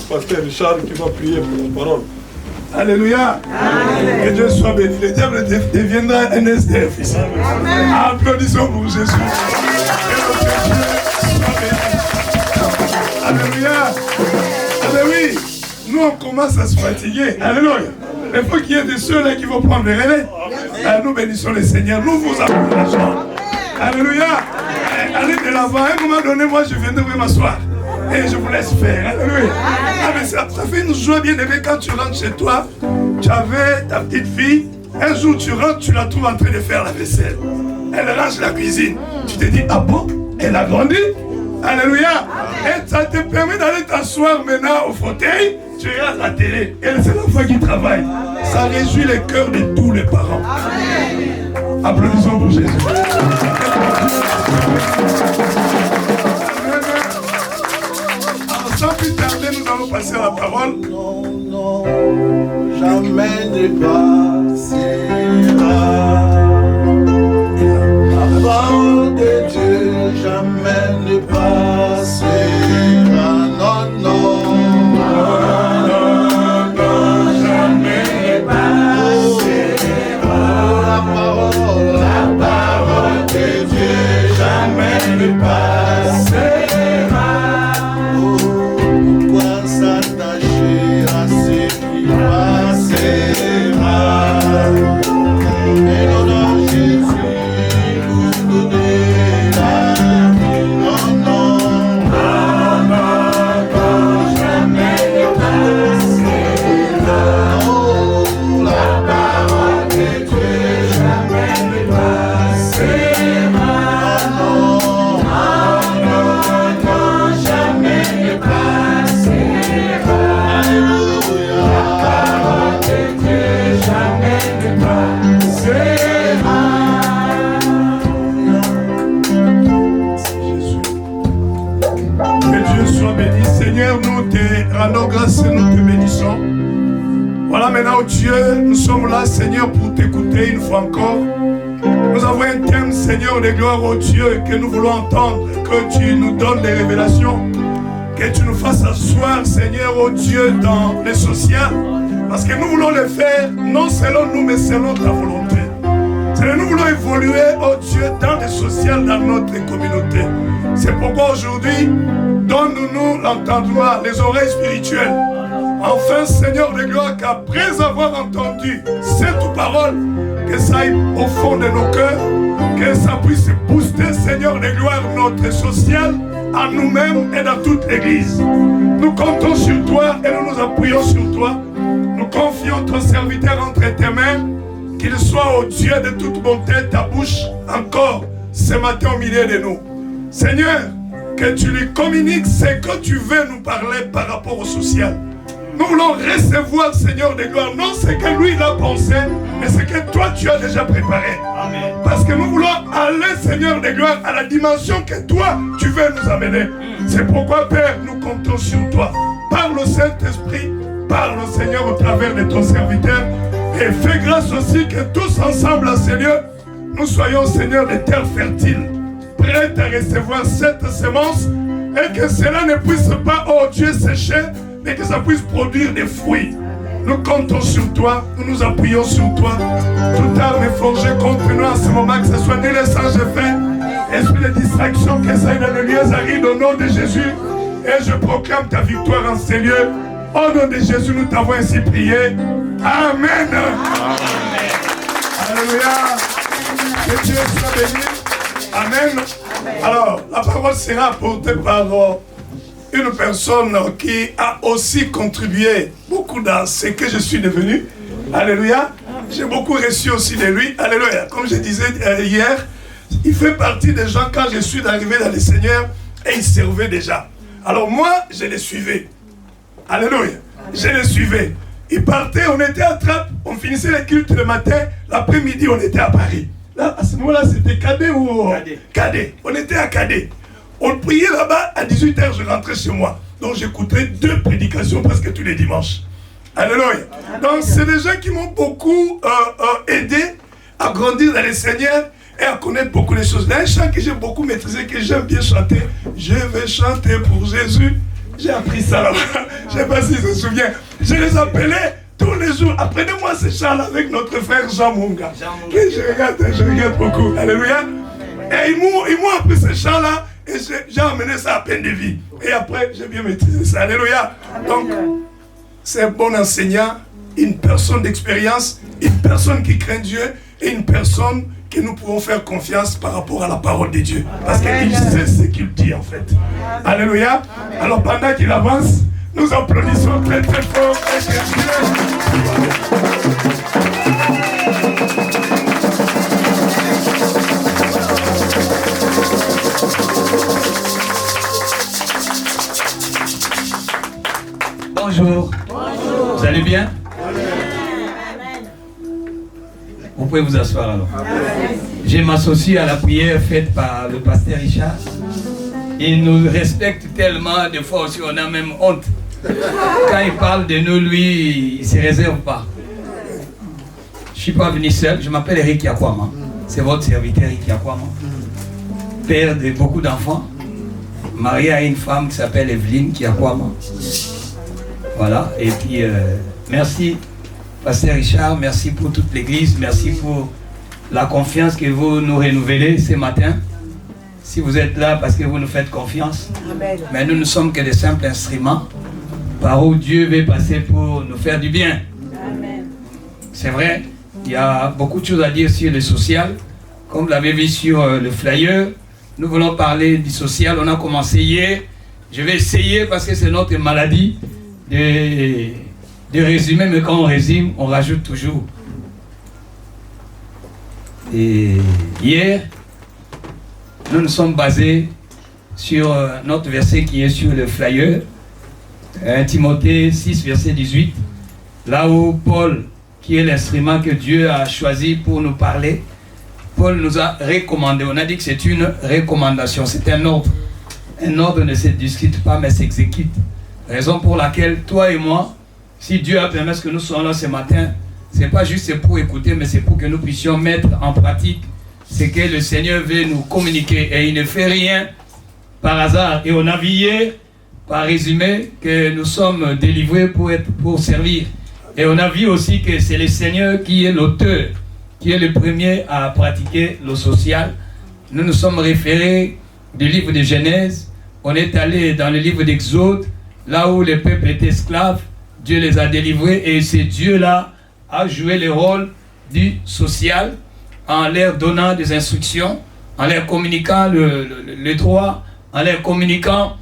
pasteur Richard qui va prier pour la parole. Alléluia. Amen. Que Dieu soit béni. Le diable deviendra un SDF ici. Amen. Applaudissons pour Jésus. Que notre Dieu soit béni. Alléluia. Alléluia. Nous on commence à se fatiguer. Alléluia. Il faut qu'il y ait des ceux-là qui vont prendre le relais. Nous bénissons le Seigneur. Nous vous encourageons. Alléluia. Allez de l'avant. À un moment donné, moi je viendrai m'asseoir. Et je vous laisse faire. Alléluia. Ah, mais ça fait une joie bien aimée quand tu rentres chez toi. Tu avais ta petite fille. Un jour tu rentres, tu la trouves en train de faire la vaisselle. Elle range la cuisine. Tu te dis, ah bon, elle a grandi. Alléluia. Et ça te permet d'aller t'asseoir maintenant au fauteuil. Tu regardes la télé. Et c'est l'enfant qui travaille. Ça réjouit les cœurs de tous les parents. Amen. Applaudissons pour Jésus. Sans plus tarder, nous allons passer à la parole. Non, non, jamais ne passera. La parole de Dieu jamais ne passera. Non, non, non, non, jamais ne passera. La parole de Dieu jamais ne passera. S'attacher à ce qui passera. Et l'honneur Jésus nous donnera. Non, non, non, non, non, jamais ne passera. Oh, la parole de Dieu jamais ne passera. Non, non, non, non, jamais ne passera. Seigneur, nous te rendons grâce et nous te bénissons. Voilà maintenant, oh Dieu, nous sommes là, Seigneur, pour t'écouter une fois encore. Nous avons un thème, Seigneur, de gloire, oh Dieu, que nous voulons entendre, que tu nous donnes des révélations, que tu nous fasses asseoir, Seigneur, oh Dieu, dans les social, parce que nous voulons le faire, non selon nous, mais selon ta volonté. Seigneur, nous voulons évoluer, oh Dieu, dans le social, dans notre communauté. C'est pourquoi aujourd'hui, donne-nous l'entendement, les oreilles spirituelles. Enfin, Seigneur de gloire, qu'après avoir entendu cette parole, que ça aille au fond de nos cœurs, que ça puisse booster, Seigneur de gloire, notre social, à nous-mêmes et dans toute l'Église. Nous comptons sur toi et nous nous appuyons sur toi. Nous confions ton serviteur entre tes mains, qu'il soit, au Dieu de toute bonté, ta bouche, encore ce matin au milieu de nous. Seigneur, que tu lui communiques ce que tu veux nous parler par rapport au social. Nous voulons recevoir, Seigneur de gloire, non ce que lui il a pensé, mais ce que toi tu as déjà préparé. Amen. Parce que nous voulons aller, Seigneur de gloire, à la dimension que toi tu veux nous amener. C'est pourquoi, Père, nous comptons sur toi. Parle au Saint-Esprit, parle au Seigneur au travers de ton serviteur, et fais grâce aussi que tous ensemble, Seigneur, nous soyons, Seigneur, des terres fertiles, prêtes à recevoir cette semence, et que cela ne puisse pas, oh Dieu, sécher, mais que ça puisse produire des fruits. Nous comptons sur toi, nous nous appuyons sur toi. Toute arme est forgée contre nous en ce moment, que ce soit ni le sang fait, esprit de distraction, que ça aille dans le lieu aride au nom de Jésus. Et je proclame ta victoire en ces lieux. Au nom de Jésus, nous t'avons ainsi prié. Amen. Amen. Alléluia. Que Dieu soit béni. Amen. Alors, la parole sera apportée par une personne qui a aussi contribué beaucoup dans ce que je suis devenu. Alléluia. J'ai beaucoup reçu aussi de lui. Alléluia. Comme je disais hier, il fait partie des gens quand je suis arrivé dans le Seigneur et il servait déjà. Alors moi, je les suivais. Alléluia. Je les suivais. Il partait, on était à Trappes, on finissait les cultes le matin, l'après-midi on était à Paris. Là, à ce moment-là, c'était Cadet ou Cadet. On était à Cadet. On priait là-bas, à 18h, je rentrais chez moi. Donc j'écoutais 2 prédications presque tous les dimanches. Alléluia. Donc c'est des gens qui m'ont beaucoup aidé à grandir dans le Seigneur et à connaître beaucoup de choses. Là, un chant que j'ai beaucoup maîtrisé, que j'aime bien chanter. Je vais chanter pour Jésus. J'ai appris ça là-bas. Je ne sais pas s'il se souvient. Je les appelais tous les jours. Apprenez-moi ces chants avec notre frère Jean Munga. Je regarde beaucoup. Alléluia. Et ils m'ont appris ces chants-là. Et j'ai amené ça à peine de vie. Et après, j'ai bien maîtrisé ça. Alléluia. Donc, c'est un bon enseignant, une personne d'expérience, une personne qui craint Dieu et une personne que nous pouvons faire confiance par rapport à la parole de Dieu. Parce qu'il sait ce qu'il dit en fait. Alléluia. Alors pendant qu'il avance, nous applaudissons très très fort. Bonjour. Bonjour. Vous allez bien? Vous pouvez vous asseoir alors. Je m'associe à la prière faite par le pasteur Richard. Il nous respecte tellement, des fois aussi on a même honte. Quand il parle de nous, lui, il ne se réserve pas. Je ne suis pas venu seul, je m'appelle Eric Yakwama. C'est votre serviteur Eric Yakwama. Père de beaucoup d'enfants. Marié à une femme qui s'appelle Evelyne Yakwama. Voilà, et puis merci pasteur Richard, merci pour toute l'église, merci pour la confiance que vous nous renouvelez ce matin. Si vous êtes là parce que vous nous faites confiance, amen. Mais nous ne sommes que des simples instruments par où Dieu veut passer pour nous faire du bien. C'est vrai, il y a beaucoup de choses à dire sur le social. Comme vous l'avez vu sur le flyer, nous voulons parler du social. On a commencé hier. Je vais essayer parce que c'est notre maladie de résumer, mais quand on résume, on rajoute toujours. Et hier, nous nous sommes basés sur notre verset qui est sur le flyer, 1 Timothée 6, verset 18, là où Paul, qui est l'instrument que Dieu a choisi pour nous parler, Paul nous a recommandé. On a dit que c'est une recommandation, c'est un ordre. Un ordre ne se discute pas, mais s'exécute. Raison pour laquelle, toi et moi, si Dieu a permis que nous soyons là ce matin, ce n'est pas juste pour écouter, mais c'est pour que nous puissions mettre en pratique ce que le Seigneur veut nous communiquer. Et il ne fait rien par hasard. Et on a vu hier, par résumé, que nous sommes délivrés pour servir. Et on a vu aussi que c'est le Seigneur qui est l'auteur, qui est le premier à pratiquer le social. Nous nous sommes référés du livre de Genèse. On est allé dans le livre d'Exode, là où les peuples étaient esclaves. Dieu les a délivrés et ce Dieu-là a joué le rôle du social en leur donnant des instructions, en leur communiquant le droit, en leur communiquant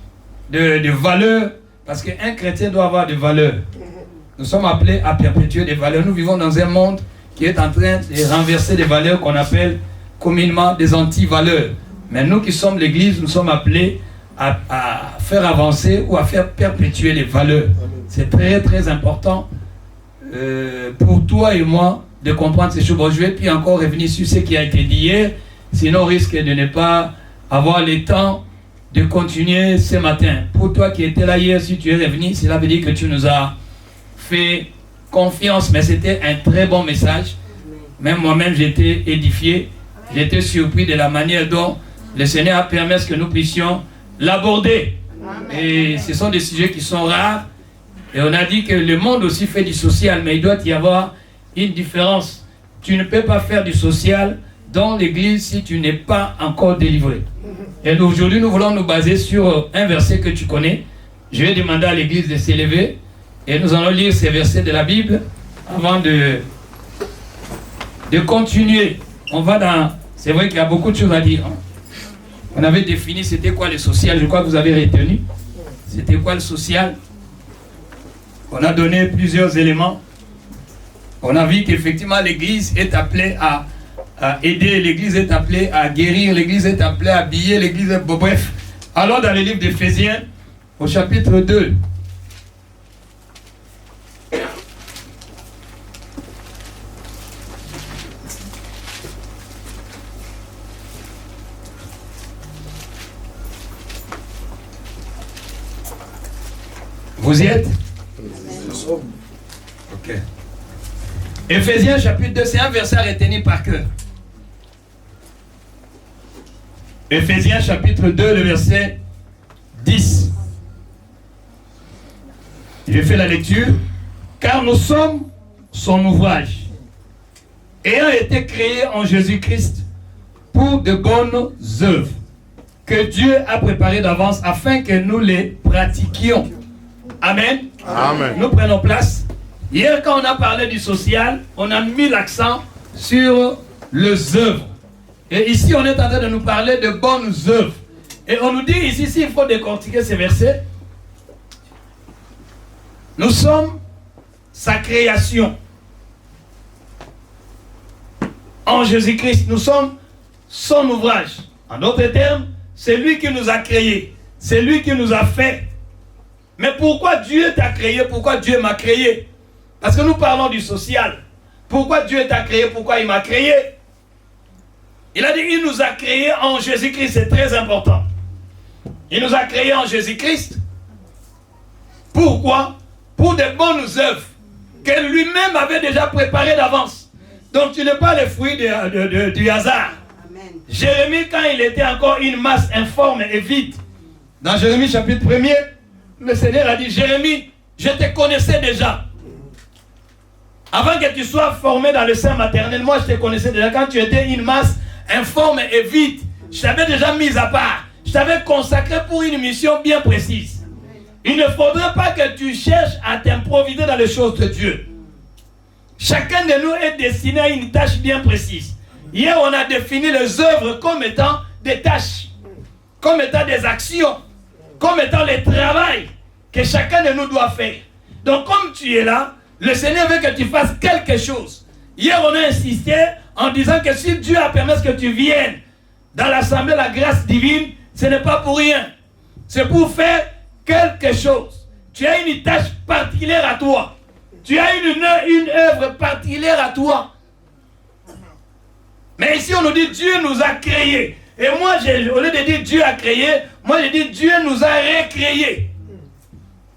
de valeurs, parce qu'un chrétien doit avoir des valeurs. Nous sommes appelés à perpétuer des valeurs. Nous vivons dans un monde qui est en train de renverser des valeurs qu'on appelle communément des anti-valeurs. Mais nous qui sommes l'Église, nous sommes appelés à faire avancer ou à faire perpétuer les valeurs. C'est très très important pour toi et moi de comprendre ces choses. Bon, je vais puis encore revenir sur ce qui a été dit hier, sinon on risque de ne pas avoir le temps de continuer ce matin. Pour toi qui étais là hier, si tu es revenu, cela veut dire que tu nous as fait confiance, mais c'était un très bon message. Même moi-même, j'étais édifié, j'étais surpris de la manière dont le Seigneur a permis que nous puissions l'aborder. Et ce sont des sujets qui sont rares. Et on a dit que le monde aussi fait du social, mais il doit y avoir une différence. Tu ne peux pas faire du social dans l'église si tu n'es pas encore délivré. Et aujourd'hui, nous voulons nous baser sur un verset que tu connais. Je vais demander à l'église de s'élever et nous allons lire ces versets de la Bible avant de continuer. On va dans... C'est vrai qu'il y a beaucoup de choses à dire. On avait défini c'était quoi le social. Je crois que vous avez retenu. C'était quoi le social? On a donné plusieurs éléments. On a vu qu'effectivement l'église est appelée à aider, l'église est appelée à guérir, l'église est appelée à habiller, l'église est... Bref, allons dans le livre d'Éphésiens, au chapitre 2. Vous y êtes? Ok. Éphésiens chapitre 2, c'est un verset à retenir par cœur. Éphésiens chapitre 2, le verset 10. Je fais la lecture. Car nous sommes son ouvrage, ayant été créés en Jésus-Christ pour de bonnes œuvres que Dieu a préparées d'avance afin que nous les pratiquions. Amen. Amen. Nous prenons place. Hier, quand on a parlé du social, on a mis l'accent sur les œuvres. Et ici, on est en train de nous parler de bonnes œuvres. Et on nous dit ici, s'il faut décortiquer ces versets, nous sommes sa création. En Jésus-Christ, nous sommes son ouvrage. En d'autres termes, c'est lui qui nous a créés. C'est lui qui nous a fait. Mais pourquoi Dieu t'a créé? Pourquoi Dieu m'a créé? Parce que nous parlons du social. Pourquoi Dieu t'a créé? Pourquoi il m'a créé? Il a dit qu'il nous a créés en Jésus-Christ. C'est très important. Il nous a créés en Jésus-Christ. Pourquoi? Pour de bonnes œuvres que lui-même avait déjà préparées d'avance. Donc tu n'es pas le fruit du hasard. Amen. Jérémie, quand il était encore une masse informe et vide, dans Jérémie chapitre 1er, le Seigneur a dit, Jérémie, je te connaissais déjà. Avant que tu sois formé dans le sein maternel, moi je te connaissais déjà. Quand tu étais une masse informe et vide, je t'avais déjà mis à part. Je t'avais consacré pour une mission bien précise. Il ne faudrait pas que tu cherches à t'improviser dans les choses de Dieu. Chacun de nous est destiné à une tâche bien précise. Hier, on a défini les œuvres comme étant des tâches, comme étant des actions, comme étant le travail que chacun de nous doit faire. Donc, comme tu es là, le Seigneur veut que tu fasses quelque chose. Hier, on a insisté en disant que si Dieu a permis que tu viennes dans l'assemblée de la grâce divine, ce n'est pas pour rien. C'est pour faire quelque chose. Tu as une tâche particulière à toi. Tu as une œuvre particulière à toi. Mais ici on nous dit Dieu nous a créés. Et moi, au lieu de dire Dieu a créé, moi je dis Dieu nous a recréés.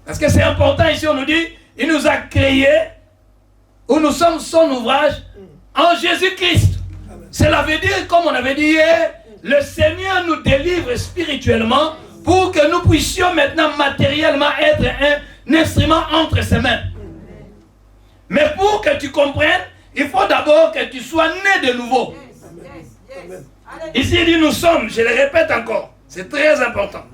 Parce que c'est important ici, on nous dit, il nous a créés, où nous sommes son ouvrage, en Jésus-Christ. Cela veut dire, comme on avait dit hier, le Seigneur nous délivre spirituellement pour que nous puissions maintenant matériellement être un instrument entre ses mains. Mais pour que tu comprennes, il faut d'abord que tu sois né de nouveau. Ici il dit nous sommes, je le répète encore, c'est très important.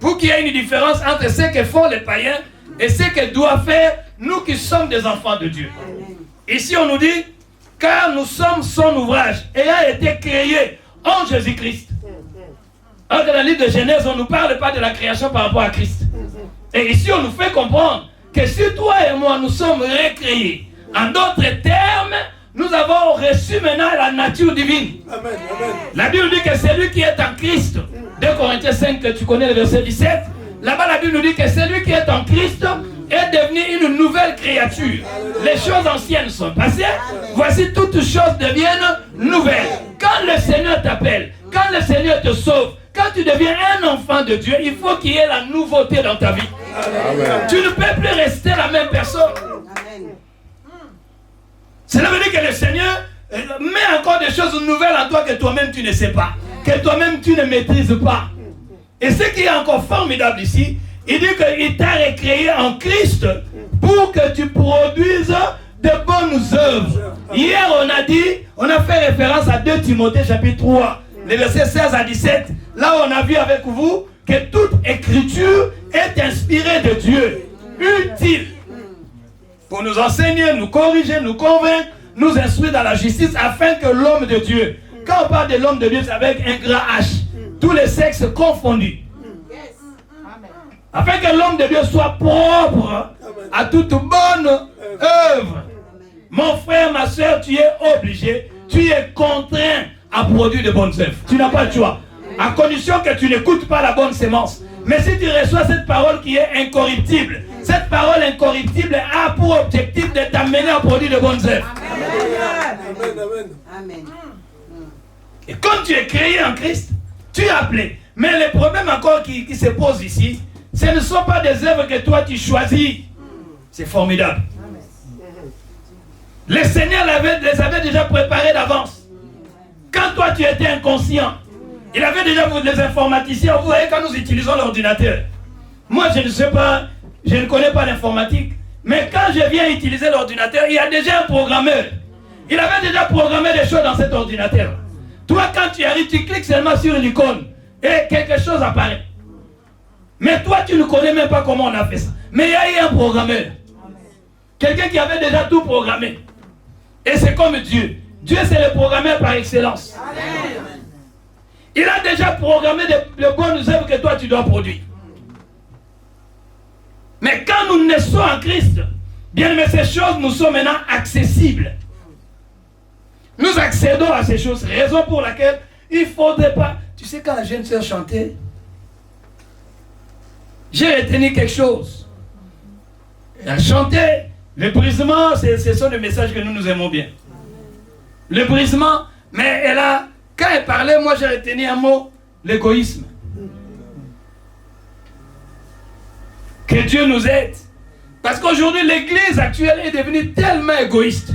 Pour qu'il y ait une différence entre ce que font les païens et ce que doivent faire nous qui sommes des enfants de Dieu. Ici on nous dit, car nous sommes son ouvrage, ayant été créé en Jésus-Christ. Alors que dans le livre de Genèse, on ne nous parle pas de la création par rapport à Christ. Et ici, on nous fait comprendre que si toi et moi, nous sommes recréés, en d'autres termes, nous avons reçu maintenant la nature divine. Amen, amen. La Bible dit que celui qui est en Christ, 2 Corinthiens 5, que tu connais le verset 17, là-bas la Bible nous dit que celui qui est en Christ est devenu une nouvelle créature. Les choses anciennes sont passées, voici toutes choses deviennent nouvelles. Quand le Seigneur t'appelle, quand le Seigneur te sauve, quand tu deviens un enfant de Dieu, il faut qu'il y ait la nouveauté dans ta vie. Amen. Tu ne peux plus rester la même personne. Amen. Cela veut dire que le Seigneur met encore des choses nouvelles en toi que toi-même tu ne sais pas, que toi-même tu ne maîtrises pas. Et ce qui est encore formidable ici, il dit qu'il t'a recréé en Christ pour que tu produises de bonnes œuvres. Hier on a fait référence à 2 Timothée chapitre 3, les versets 16 à 17. Là on a vu avec vous que toute écriture est inspirée de Dieu, utile pour nous enseigner, nous corriger, nous convaincre, nous instruire dans la justice, afin que l'homme de Dieu, quand on parle de l'homme de Dieu, c'est avec un grand H, tous les sexes confondus, afin que l'homme de Dieu soit propre à toute bonne œuvre. Mon frère, ma soeur, tu es obligé, tu es contraint à produire de bonnes œuvres. Tu n'as pas le choix, à condition que tu n'écoutes pas la bonne sémence. Mais si tu reçois cette parole qui est incorruptible, cette parole incorruptible a pour objectif de t'amener à produire de bonnes œuvres. Amen. Amen. Amen. Et comme tu es créé en Christ, tu es appelé. Mais le problème encore qui se pose ici, ce ne sont pas des œuvres que toi tu choisis. C'est formidable. Le Seigneur les avait déjà préparées d'avance. Quand toi tu étais inconscient, il avait déjà les informaticiens. Vous voyez, quand nous utilisons l'ordinateur, moi je ne sais pas, je ne connais pas l'informatique, mais quand je viens utiliser l'ordinateur, il y a déjà un programmeur. Il avait déjà programmé des choses dans cet ordinateur. Toi, quand tu arrives, tu cliques seulement sur l'icône et quelque chose apparaît. Mais toi, tu ne connais même pas comment on a fait ça. Mais il y a eu un programmeur. Quelqu'un qui avait déjà tout programmé. Et c'est comme Dieu. Dieu, c'est le programmeur par excellence. Amen. Il a déjà programmé les bonnes œuvres que toi, tu dois produire. Mais quand nous naissons en Christ, bien aimé, ces choses nous sont maintenant accessibles. Nous accédons à ces choses. Raison pour laquelle il ne faudrait pas... Tu sais, quand la jeune sœur chantait, j'ai retenu quelque chose. Elle chantait. Le brisement, ce sont des messages que nous aimons bien. Le brisement, mais quand elle parlait, moi j'ai retenu un mot, l'égoïsme. Que Dieu nous aide. Parce qu'aujourd'hui, l'église actuelle est devenue tellement égoïste.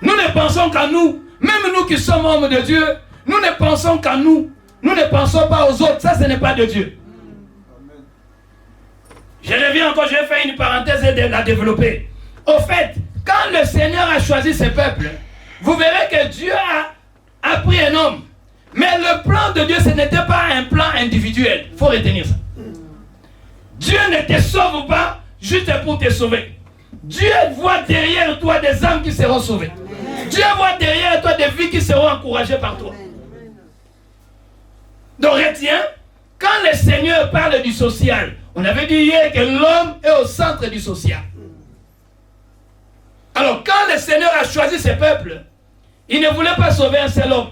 Nous ne pensons qu'à nous. Même nous qui sommes hommes de Dieu, nous ne pensons qu'à nous. Nous ne pensons pas aux autres. Ça, ce n'est pas de Dieu. Je reviens encore, je vais faire une parenthèse et la développer. Au fait, quand le Seigneur a choisi ses peuples, vous verrez que Dieu a pris un homme. Mais le plan de Dieu, ce n'était pas un plan individuel. Il faut retenir ça. Dieu ne te sauve pas juste pour te sauver. Dieu voit derrière toi des âmes qui seront sauvées. Dieu voit derrière toi des vies qui seront encouragées par toi. Donc retiens, quand le Seigneur parle du social, on avait dit hier que l'homme est au centre du social. Alors quand le Seigneur a choisi ses peuples, il ne voulait pas sauver un seul homme.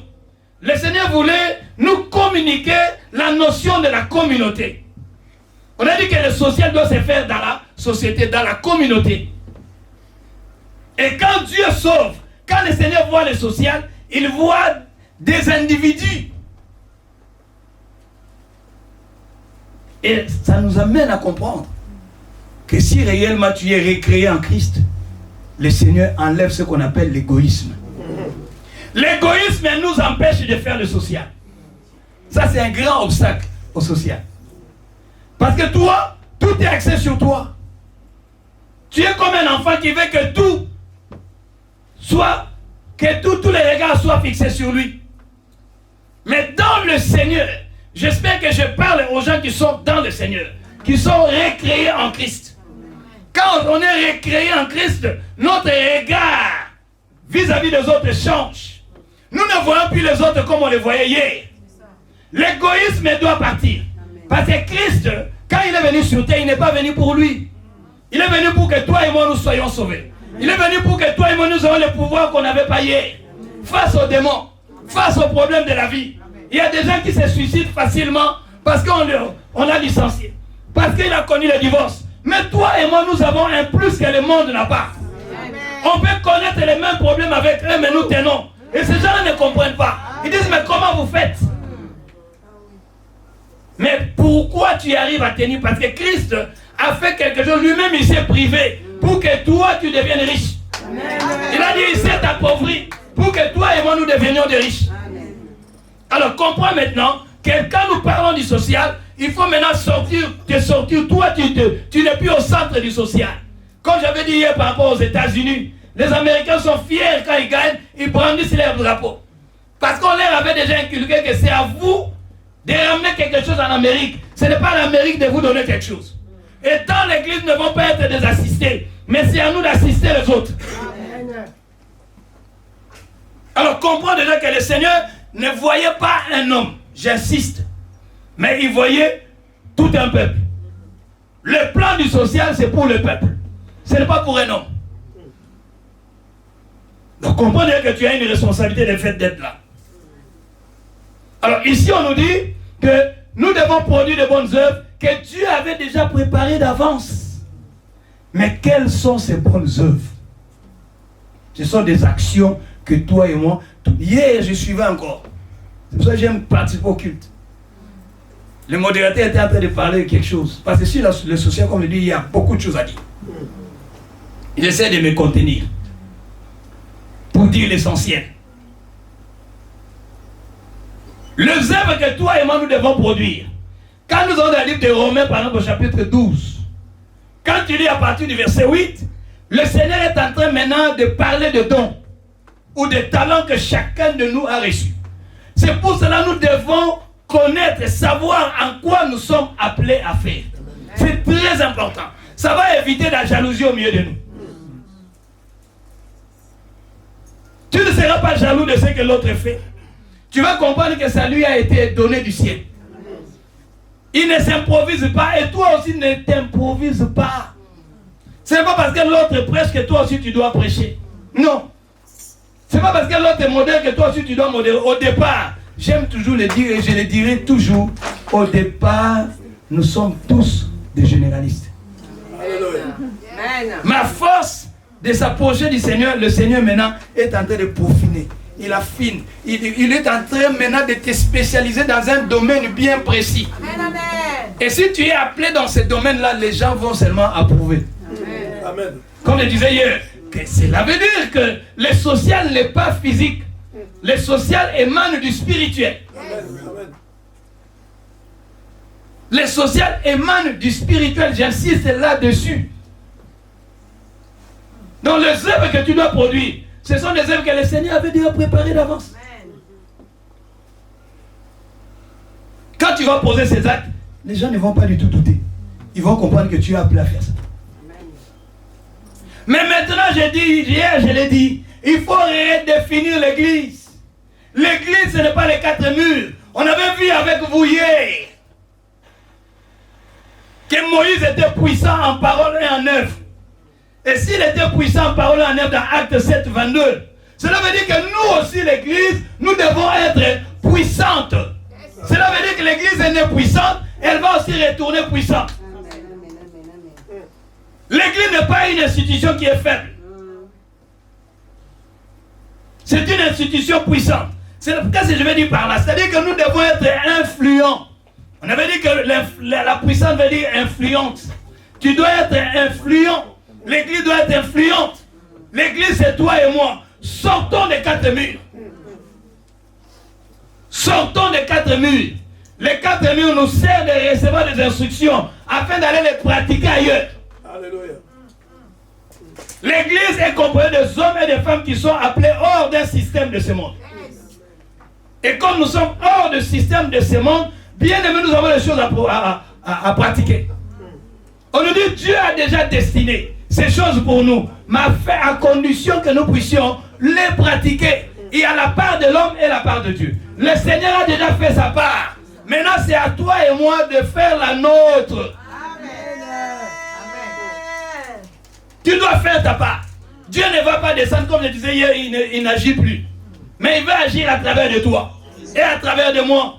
Le Seigneur voulait nous communiquer la notion de la communauté. On a dit que le social doit se faire dans la société, dans la communauté. Et quand Dieu sauve, quand le Seigneur voit le social, il voit des individus. Et ça nous amène à comprendre que si réellement tu es recréé en Christ, le Seigneur enlève ce qu'on appelle l'égoïsme. L'égoïsme nous empêche de faire le social. Ça, c'est un grand obstacle au social. Parce que toi, tout est axé sur toi. Tu es comme un enfant qui veut que tout soit, que tous les regards soient fixés sur lui. Mais dans le Seigneur, j'espère que je parle aux gens qui sont dans le Seigneur, qui sont recréés en Christ. Quand on est recréé en Christ, notre regard vis-à-vis des autres change. Nous ne voyons plus les autres comme on les voyait hier. L'égoïsme doit partir. Parce que Christ, quand il est venu sur terre, il n'est pas venu pour lui. Il est venu pour que toi et moi nous soyons sauvés. Il est venu pour que toi et moi nous ayons le pouvoir qu'on n'avait pas hier. Face aux démons, face aux problèmes de la vie. Il y a des gens qui se suicident facilement parce qu'on l'a licencié. Parce qu'il a connu le divorce. Mais toi et moi, nous avons un plus que le monde n'a pas. On peut connaître les mêmes problèmes avec eux, mais nous tenons. Et ces gens-là ne comprennent pas. Ils disent, mais comment vous faites? Mais pourquoi tu arrives à tenir? Parce que Christ a fait quelque chose. Lui-même, il s'est privé pour que toi, tu deviennes riche. Il a dit, il s'est appauvri pour que toi et moi, nous devenions des riches. Alors, comprends maintenant que quand nous parlons du social, il faut maintenant te sortir. Toi, tu n'es plus au centre du social. Comme j'avais dit hier par rapport aux États-Unis, les Américains sont fiers quand ils gagnent, ils brandissent leur drapeau. Parce qu'on leur avait déjà inculqué que c'est à vous de ramener quelque chose en Amérique. Ce n'est pas à l'Amérique de vous donner quelque chose. Et dans l'église ne vont pas être des assistés, mais c'est à nous d'assister les autres. Alors comprends déjà que le Seigneur ne voyait pas un homme, j'insiste, mais il voyait tout un peuple. Le plan du social, c'est pour le peuple. Ce n'est pas pour un homme. Donc comprends déjà que tu as une responsabilité de fait d'être là. Alors ici on nous dit que nous devons produire de bonnes œuvres que Dieu avait déjà préparées d'avance. Mais quelles sont ces bonnes œuvres? Ce sont des actions que toi et moi... Hier, je suivais encore. C'est pour ça que j'aime participer au culte. Le modérateur était en train de parler de quelque chose. Parce que sur le social, comme je dis, il y a beaucoup de choses à dire. Il essaie de me contenir. Pour dire l'essentiel. Les œuvres que toi et moi nous devons produire. Quand nous avons dans le livre de Romains, par exemple, au chapitre 12, Quand tu lis à partir du verset 8, le Seigneur est en train maintenant de parler de dons ou de talents que chacun de nous a reçus. C'est pour cela que nous devons connaître et savoir en quoi nous sommes appelés à faire. C'est très important. Ça va éviter la jalousie au milieu de nous. Tu ne seras pas jaloux de ce que l'autre fait. Tu vas comprendre que ça lui a été donné du ciel. Il ne s'improvise pas et toi aussi ne t'improvises pas. Ce n'est pas parce que l'autre prêche que toi aussi tu dois prêcher. Non. Ce n'est pas parce que l'autre est modèle que toi aussi tu dois modérer. Au départ, j'aime toujours le dire et je le dirai toujours. Au départ, nous sommes tous des généralistes. Amen. Ma force de s'approcher du Seigneur, le Seigneur maintenant est en train de peaufiner. Il affine. Il est en train maintenant de te spécialiser dans un domaine bien précis. Amen. Et si tu es appelé dans ce domaine-là, les gens vont seulement approuver. Amen. Comme je disais hier, cela veut dire que le social n'est pas physique. Le social émane du spirituel. Amen. Le social émane du spirituel. J'insiste là-dessus. Donc les œuvres que tu dois produire, ce sont des œuvres que le Seigneur avait déjà préparées d'avance. Quand tu vas poser ces actes, les gens ne vont pas du tout douter. Ils vont comprendre que tu es appelé à faire ça. Mais maintenant, hier je l'ai dit, il faut redéfinir l'église. L'église, ce n'est pas les 4 murs. On avait vu avec vous hier que Moïse était puissant en parole et en œuvre. Et s'il était puissant en parole et en œuvre dans Acte 7, 22, cela veut dire que nous aussi, l'église, nous devons être puissantes. Cela veut dire que l'église est née puissante, elle va aussi retourner puissante. L'église n'est pas une institution qui est faible. C'est une institution puissante. C'est ce que je veux dire par là. C'est-à-dire que nous devons être influents. On avait dit que la puissance veut dire influente. Tu dois être influent. L'église doit être influente. L'église, c'est toi et moi. Sortons des 4 murs. Sortons des 4 murs. Les 4 murs nous servent de recevoir des instructions afin d'aller les pratiquer ailleurs. Alléluia. L'église est composée des hommes et des femmes qui sont appelés hors d'un système de ce monde. Et comme nous sommes hors du système de ce monde, bien aimé, nous avons des choses à pratiquer. On nous dit Dieu a déjà destiné ces choses pour nous, mais à condition que nous puissions les pratiquer. Il y a la part de l'homme et la part de Dieu. Le Seigneur a déjà fait sa part. Maintenant, c'est à toi et moi de faire la nôtre. Tu dois faire ta part. Dieu ne va pas descendre, comme je disais hier, il n'agit plus. Mais il va agir à travers de toi et à travers de moi.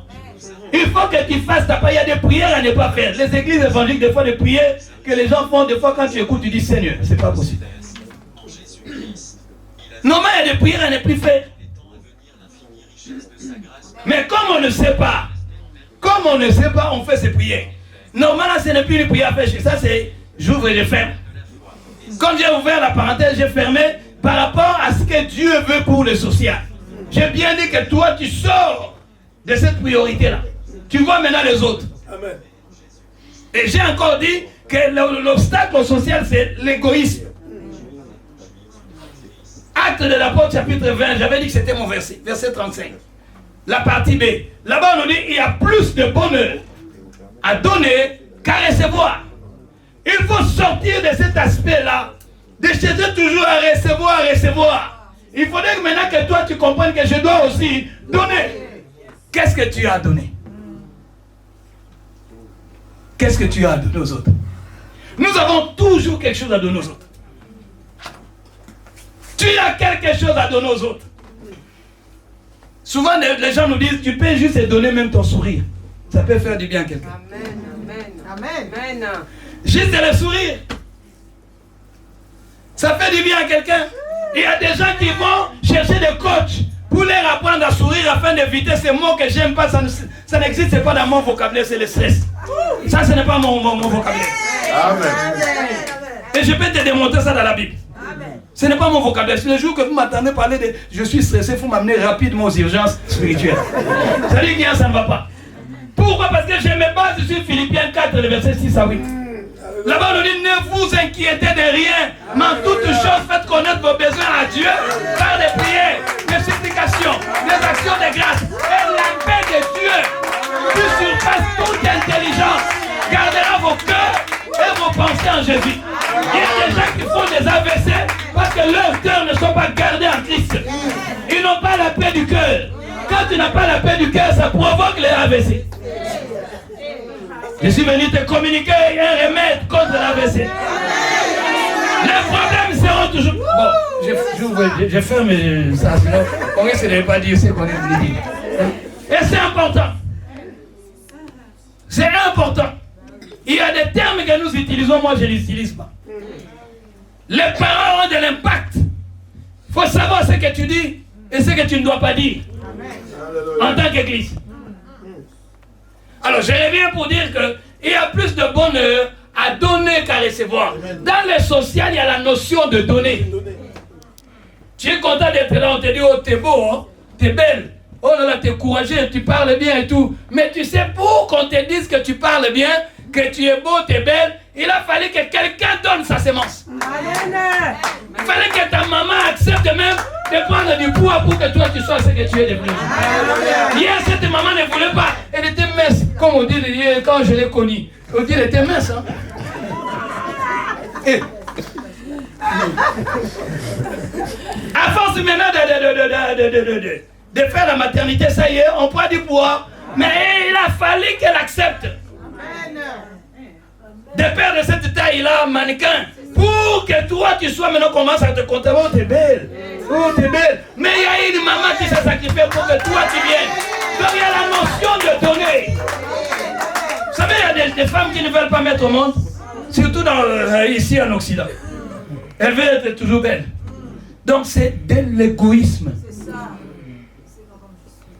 Il faut que tu fasses ta part. Il y a des prières à ne pas faire. Les églises évangéliques, des fois, des prières que les gens font, des fois, quand tu écoutes, tu dis Seigneur, c'est pas possible. Normalement, il y a des prières à ne plus faire. Mais comme on ne sait pas, on fait ces prières. Normalement, ce n'est plus une prière à faire. Ça, c'est j'ouvre et je ferme. Quand j'ai ouvert la parenthèse, j'ai fermé par rapport à ce que Dieu veut pour le social. J'ai bien dit que toi, tu sors de cette priorité-là. Tu vois maintenant les autres. Amen. Et j'ai encore dit que l'obstacle au social, c'est l'égoïsme. Acte de l'apôtre, chapitre 20, j'avais dit que c'était mon verset, verset 35. La partie B. Là-bas, on nous dit il y a plus de bonheur à donner qu'à recevoir. Il faut sortir de cet aspect-là, de chercher toujours à recevoir. Il faudrait que maintenant que toi, tu comprennes que je dois aussi donner. Qu'est-ce que tu as donné? Qu'est-ce que tu as à donner aux autres? Nous avons toujours quelque chose à donner aux autres. Tu as quelque chose à donner aux autres. Souvent, les gens nous disent, tu peux juste donner même ton sourire. Ça peut faire du bien à quelqu'un. Amen, amen, amen. Amen. Juste le sourire. Ça fait du bien à quelqu'un. Il y a des gens qui vont chercher des coachs pour leur apprendre à sourire afin d'éviter ces mots que j'aime pas. Ça n'existe pas dans mon vocabulaire, c'est le stress. Ça, ce n'est pas mon vocabulaire. Amen. Et je peux te démontrer ça dans la Bible. Ce n'est pas mon vocabulaire. Le jour que vous m'entendez parler de je suis stressé, il faut m'amener rapidement aux urgences spirituelles. Ça dit que ça ne va pas. Pourquoi? Parce que je me base sur Philippiens 4, le verset 6 à 8. Là-bas, on dit, ne vous inquiétez de rien, mais en toutes choses, faites connaître vos besoins à Dieu par des prières, des supplications, des actions de grâce. Et la paix de Dieu, qui surpasse toute intelligence, gardera vos cœurs et vos pensées en Jésus. Il y a des gens qui font des AVC parce que leurs cœurs ne sont pas gardés en Christ. Ils n'ont pas la paix du cœur. Quand tu n'as pas la paix du cœur, ça provoque les AVC. Je suis venu te communiquer un remède contre l'AVC. Les problèmes seront toujours... Bon, je ferme ça, sinon on risque de ne pas dire ce qu'on est venu dire. Et c'est important. C'est important. Il y a des termes que nous utilisons, moi je ne les utilise pas. Les paroles ont de l'impact. Il faut savoir ce que tu dis et ce que tu ne dois pas dire. En tant qu'église. Alors je reviens pour dire qu'il y a plus de bonheur à donner qu'à recevoir. Dans le social, il y a la notion de donner. Tu es content d'être là, on te dit, oh t'es beau, hein? T'es belle. Oh là là, t'es courageux, tu parles bien et tout. Mais tu sais, pour qu'on te dise que tu parles bien, que tu es beau, t'es belle, il a fallu que quelqu'un donne sa semence. Il fallait que ta maman accepte même de prendre du poids pour que toi tu sois ce que tu es devenu. Hier, cette maman ne voulait pas. Elle était mince, comme on dit quand je l'ai connue. On dit qu'elle était mince. Hein? Et... à force maintenant de faire la maternité, ça y est, on prend du poids. Mais il a fallu qu'elle accepte de perdre cette taille-là, mannequin, pour que toi tu sois maintenant commence à te compter. Oh, t'es belle. Oh, t'es belle. Mais il y a une maman qui s'est sacrifiée pour que toi tu viennes. Donc il y a la notion de donner. Vous savez, il y a des femmes qui ne veulent pas mettre au monde, surtout ici en Occident. Elles veulent être toujours belles. Donc c'est de l'égoïsme.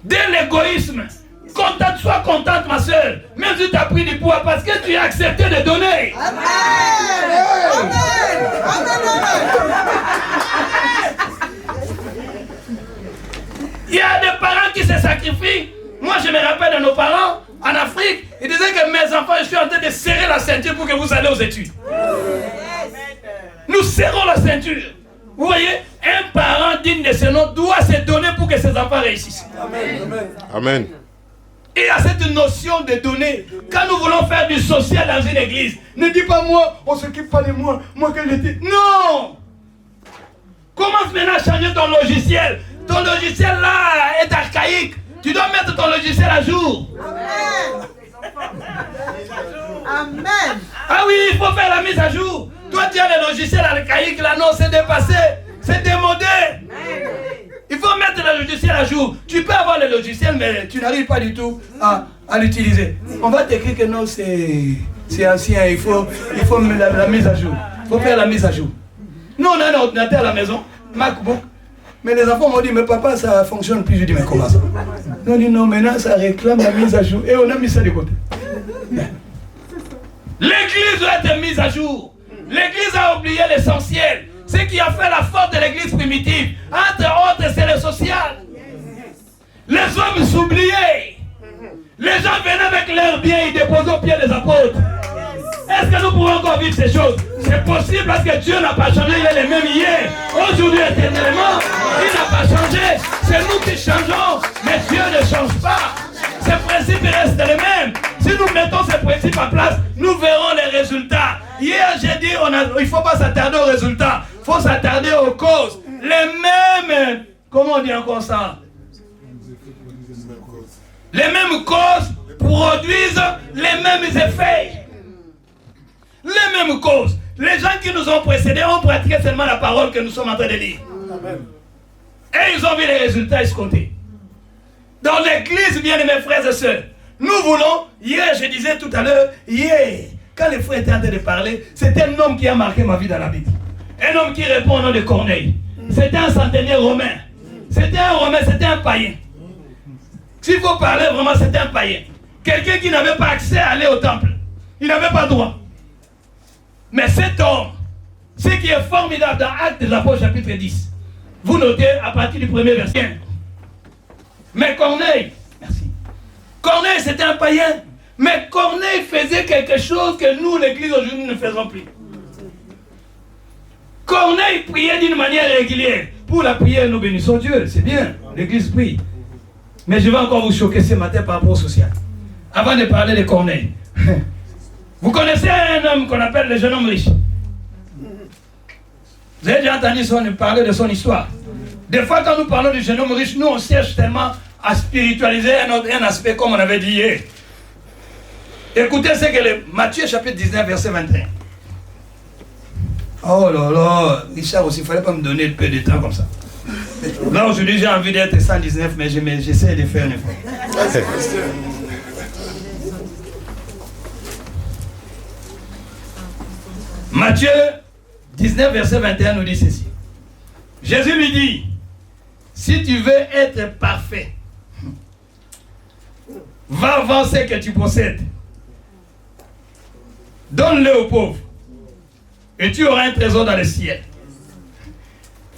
De l'égoïsme. Contente, sois contente, ma soeur. Même si tu as pris du poids parce que tu as accepté de donner. Amen. Amen. Il y a des parents qui se sacrifient. Moi, je me rappelle de nos parents en Afrique. Ils disaient que mes enfants, je suis en train de serrer la ceinture pour que vous allez aux études. Nous serrons la ceinture. Vous voyez, un parent digne de ce nom doit se donner pour que ses enfants réussissent. Amen. Amen. Il y a cette notion de donner. Quand nous voulons faire du social dans une église, ne dis pas moi, on ne s'occupe pas de moi, moi que j'étais. Non! Commence maintenant à changer ton logiciel. Ton logiciel là est archaïque. Tu dois mettre ton logiciel à jour. Amen. Amen. Ah oui, il faut faire la mise à jour. Toi tu as le logiciel archaïque là, non, c'est dépassé, c'est démodé. Il faut mettre le logiciel à jour. Tu peux avoir le logiciel, mais tu n'arrives pas du tout à l'utiliser. On va t'écrire que non, c'est ancien, il faut la mise à jour. Il faut faire la mise à jour. Nous, on a un ordinateur à la maison, MacBook. Mais les enfants m'ont dit, mais papa, ça fonctionne plus. Je dis, mais comment ça? Ils ont dit, non, maintenant, ça réclame la mise à jour. Et on a mis ça de côté. L'église doit être mise à jour. L'église a oublié l'essentiel. Ce qui a fait la force de l'église primitive, entre autres, c'est le social. Les hommes s'oubliaient. Les gens venaient avec leurs biens, ils déposaient aux pieds des apôtres. Est-ce que nous pouvons encore vivre ces choses? C'est possible parce que Dieu n'a pas changé, il est le même hier, aujourd'hui, éternellement. Il n'a pas changé. C'est nous qui changeons, mais Dieu ne change pas. Ces principes restent les mêmes. Si nous mettons ces principes en place, nous verrons les résultats. Hier, j'ai dit, il ne faut pas s'attarder aux résultats. Il faut s'attarder aux causes. Les mêmes, comment on dit encore ça? Les mêmes causes produisent les mêmes effets. Les mêmes causes. Les gens qui nous ont précédés ont pratiqué seulement la parole que nous sommes en train de lire. Et ils ont vu les résultats escomptés. Dans l'église, bien mes frères et sœurs, nous voulons, hier je disais tout à l'heure, hier, quand les frères étaient en train de parler, c'était un homme qui a marqué ma vie dans la Bible. Un homme qui répond au nom de Corneille. C'était un centenaire romain. C'était un romain, c'était un païen. S'il faut parler vraiment, c'était un païen. Quelqu'un qui n'avait pas accès à aller au temple. Il n'avait pas droit. Mais cet homme, ce qui est formidable dans Actes des Apôtres chapitre 10, vous notez à partir du premier verset. Mais Corneille, merci. Corneille c'était un païen, Mais Corneille faisait quelque chose que nous, l'église aujourd'hui, ne faisons plus. Corneille priait d'une manière régulière. Pour la prière, nous bénissons Dieu. C'est bien, l'église prie. Mais je vais encore vous choquer ce matin par rapport au social. Avant de parler de Corneille. Vous connaissez un homme qu'on appelle le jeune homme riche. Vous avez déjà entendu parler de son histoire. Des fois, quand nous parlons du jeune homme riche, nous, on cherche tellement à spiritualiser un aspect comme on avait dit hier. Écoutez ce que Matthieu chapitre 19, verset 21. Oh là là, Richard aussi, il ne fallait pas me donner peu de temps comme ça. Là, aujourd'hui, j'ai envie d'être 119, mais j'essaie de faire un effort. Matthieu 19, verset 21 nous dit ceci. Jésus lui dit, si tu veux être parfait, va vendre ce que tu possèdes. Donne-le aux pauvres. Et tu auras un trésor dans le ciel.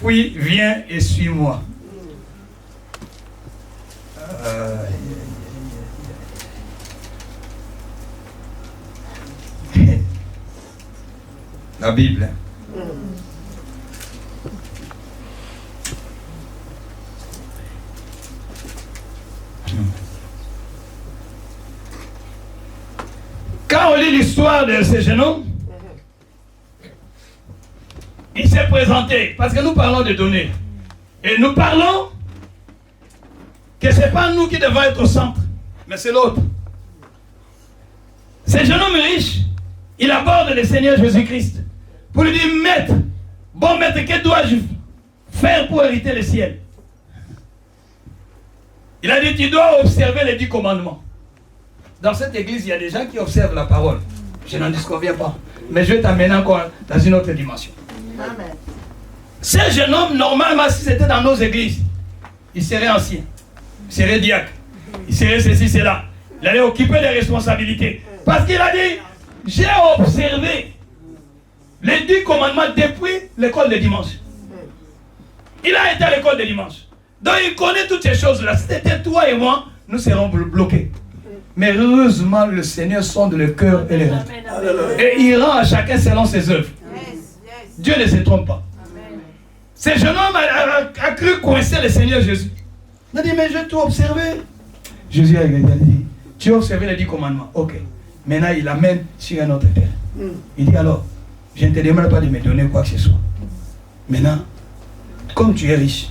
Puis viens et suis-moi. La Bible. Quand on lit l'histoire de ce jeune homme, il s'est présenté, parce que nous parlons de donner. Et nous parlons que ce n'est pas nous qui devons être au centre, mais c'est l'autre. Ce jeune homme riche, il aborde le Seigneur Jésus-Christ pour lui dire, maître, bon maître, que dois-je faire pour hériter le ciel? Il a dit, tu dois observer les 10 commandements. Dans cette église, il y a des gens qui observent la parole. Je n'en disconviens pas. Mais je vais t'amener encore dans une autre dimension. Amen. Ce jeune homme, normalement, si c'était dans nos églises, il serait ancien, il serait diacre, il serait ceci, cela. Il allait occuper des responsabilités. Parce qu'il a dit, j'ai observé les 10 commandements depuis l'école de dimanche. Il a été à l'école de dimanche. Donc il connaît toutes ces choses-là. Si c'était toi et moi, nous serons bloqués. Mais heureusement, le Seigneur sonde le cœur et les reins. Et il rend à chacun selon ses œuvres. Dieu ne se trompe pas. Ce jeune homme a cru coincer le Seigneur Jésus. Il a dit, mais je t'ai observé. Jésus a dit, tu as observé les 10 commandements. Ok. Maintenant, il amène sur un autre terrain. Il dit, alors, je ne te demande pas de me donner quoi que ce soit. Maintenant, comme tu es riche,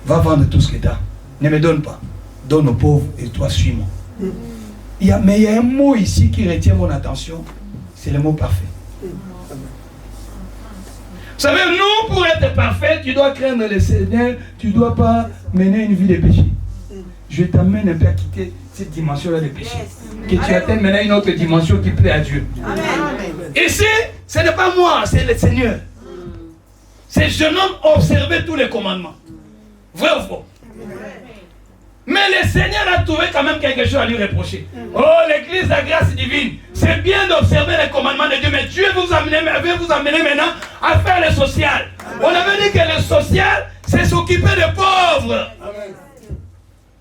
va vendre tout ce que tu as. Ne me donne pas. Donne aux pauvres et toi, suis-moi. Mais il y a un mot ici qui retient mon attention. C'est le mot parfait. Vous savez, nous, pour être parfait, tu dois craindre le Seigneur. Tu ne dois pas mener une vie de péché. Je t'amène un peu à quitter cette dimension-là de péché. Que tu atteignes maintenant une autre dimension qui plaît à Dieu. Ici, ce n'est pas moi, c'est le Seigneur. Ce jeune homme observait tous les commandements. Vrai ou faux? Mais le Seigneur a trouvé quand même quelque chose à lui reprocher. Oh, l'église de la grâce divine, c'est bien d'observer les commandements de Dieu, mais Dieu veut vous amener maintenant à faire le social. On avait dit que le social, c'est s'occuper des pauvres.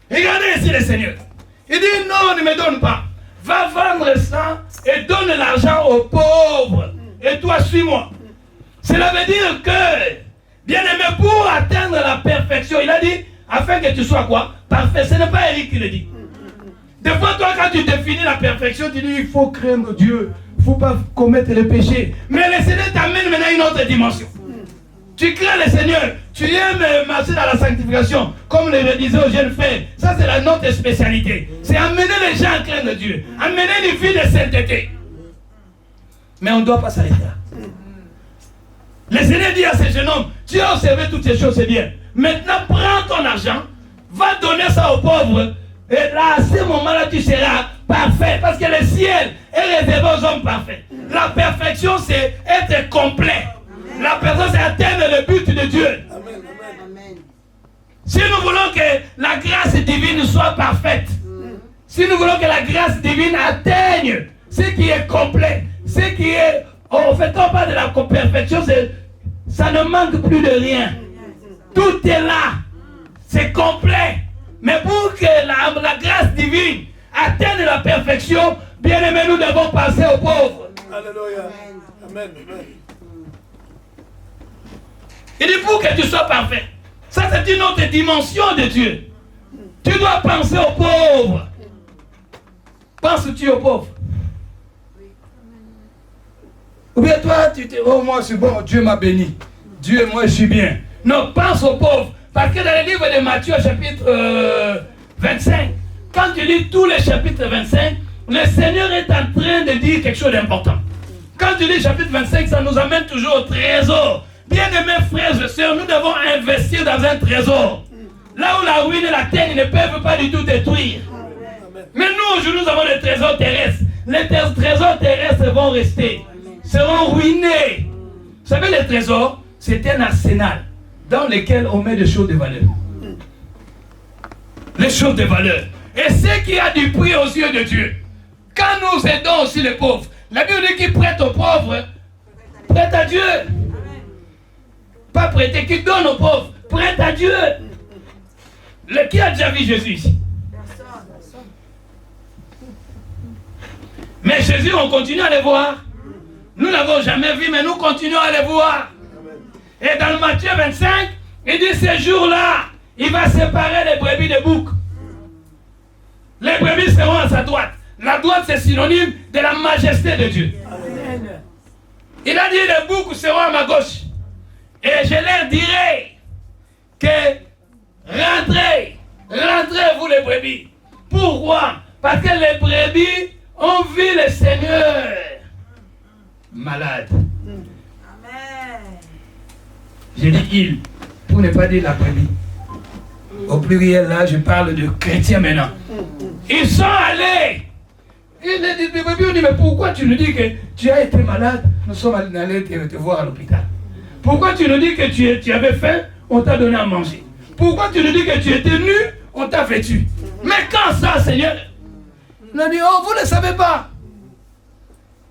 Regardez ici le Seigneur. Il dit non, ne me donne pas. Va vendre ça et donne l'argent aux pauvres. Et toi, suis-moi. Cela veut dire que, bien aimé, pour atteindre la perfection, il a dit, afin que tu sois quoi? Parfait. Ce n'est pas Eric qui le dit. Des fois, toi, quand tu définis la perfection, tu dis, il faut craindre Dieu. Il ne faut pas commettre le péché. Mais le Seigneur t'amène maintenant à une autre dimension. Tu crains le Seigneur. Tu aimes marcher dans la sanctification. Comme le disait aux jeunes frères. Ça, c'est notre spécialité. C'est amener les gens à craindre Dieu. Amener une vie de sainteté. Mais on ne doit pas s'arrêter là. Le Seigneur dit à ce jeune homme, tu as observé toutes ces choses, c'est bien. Maintenant, prends ton argent, va donner ça aux pauvres, et là, à ce moment-là, tu seras parfait. Parce que le ciel est réservé aux hommes parfaits. La perfection, c'est être complet. La personne, c'est atteindre le but de Dieu. Amen. Si nous voulons que la grâce divine soit parfaite, si nous voulons que la grâce divine atteigne ce qui est complet, ce qui est... En fait, quand on parle de la perfection, ça ne manque plus de rien. Tout est là. C'est complet. Mais pour que la grâce divine atteindre la perfection, bien-aimés, nous devons passer aux pauvres. Alléluia. Amen. Il dit pour que tu sois parfait. Ça, c'est une autre dimension de Dieu. Tu dois penser aux pauvres. Penses-tu aux pauvres? Ou bien toi, tu te dis, oh moi c'est bon, Dieu m'a béni. Dieu, moi je suis bien. Non, pense aux pauvres. Parce que dans le livre de Matthieu, chapitre 25, quand tu lis tous les chapitres 25, le Seigneur est en train de dire quelque chose d'important. Quand tu lis chapitre 25, ça nous amène toujours au trésor. Bien-aimés frères et sœurs, nous devons investir dans un trésor. Là où la ruine et la terre ne peuvent pas du tout détruire. Mais nous, aujourd'hui, nous avons des trésors terrestres. Les trésors terrestres vont rester, seront ruinés. Vous savez, les trésors, c'est un arsenal dans lequel on met des choses de valeur. Les choses de valeur. Et ce qui a du prix aux yeux de Dieu. Quand nous aidons aussi les pauvres, la Bible dit qu'il prête aux pauvres, prête à Dieu. Pas prêter, qui donne aux pauvres, prête à Dieu. Qui a déjà vu Jésus ici? Mais Jésus, on continue à les voir. Nous ne l'avons jamais vu, mais nous continuons à les voir. Et dans le Matthieu 25, il dit ce jour-là, il va séparer les brebis des boucs. Les brebis seront à sa droite. La droite, c'est synonyme de la majesté de Dieu. Amen. Il a dit les boucs seront à ma gauche. Et je leur dirai que rentrez, vous les brebis. Pourquoi? Parce que les brebis ont vu le Seigneur malade. Amen. J'ai dit il, pour ne pas dire la brebis. Au pluriel, là, je parle de chrétiens maintenant. Ils sont allés. Les brebis ont dit, mais pourquoi tu nous dis que tu as été malade? Nous sommes allés te voir à l'hôpital. Pourquoi tu nous dis que tu avais faim? On t'a donné à manger. Pourquoi tu nous dis que tu étais nu? On t'a vêtu. Mais quand ça, Seigneur? On a dit, oh, vous ne savez pas.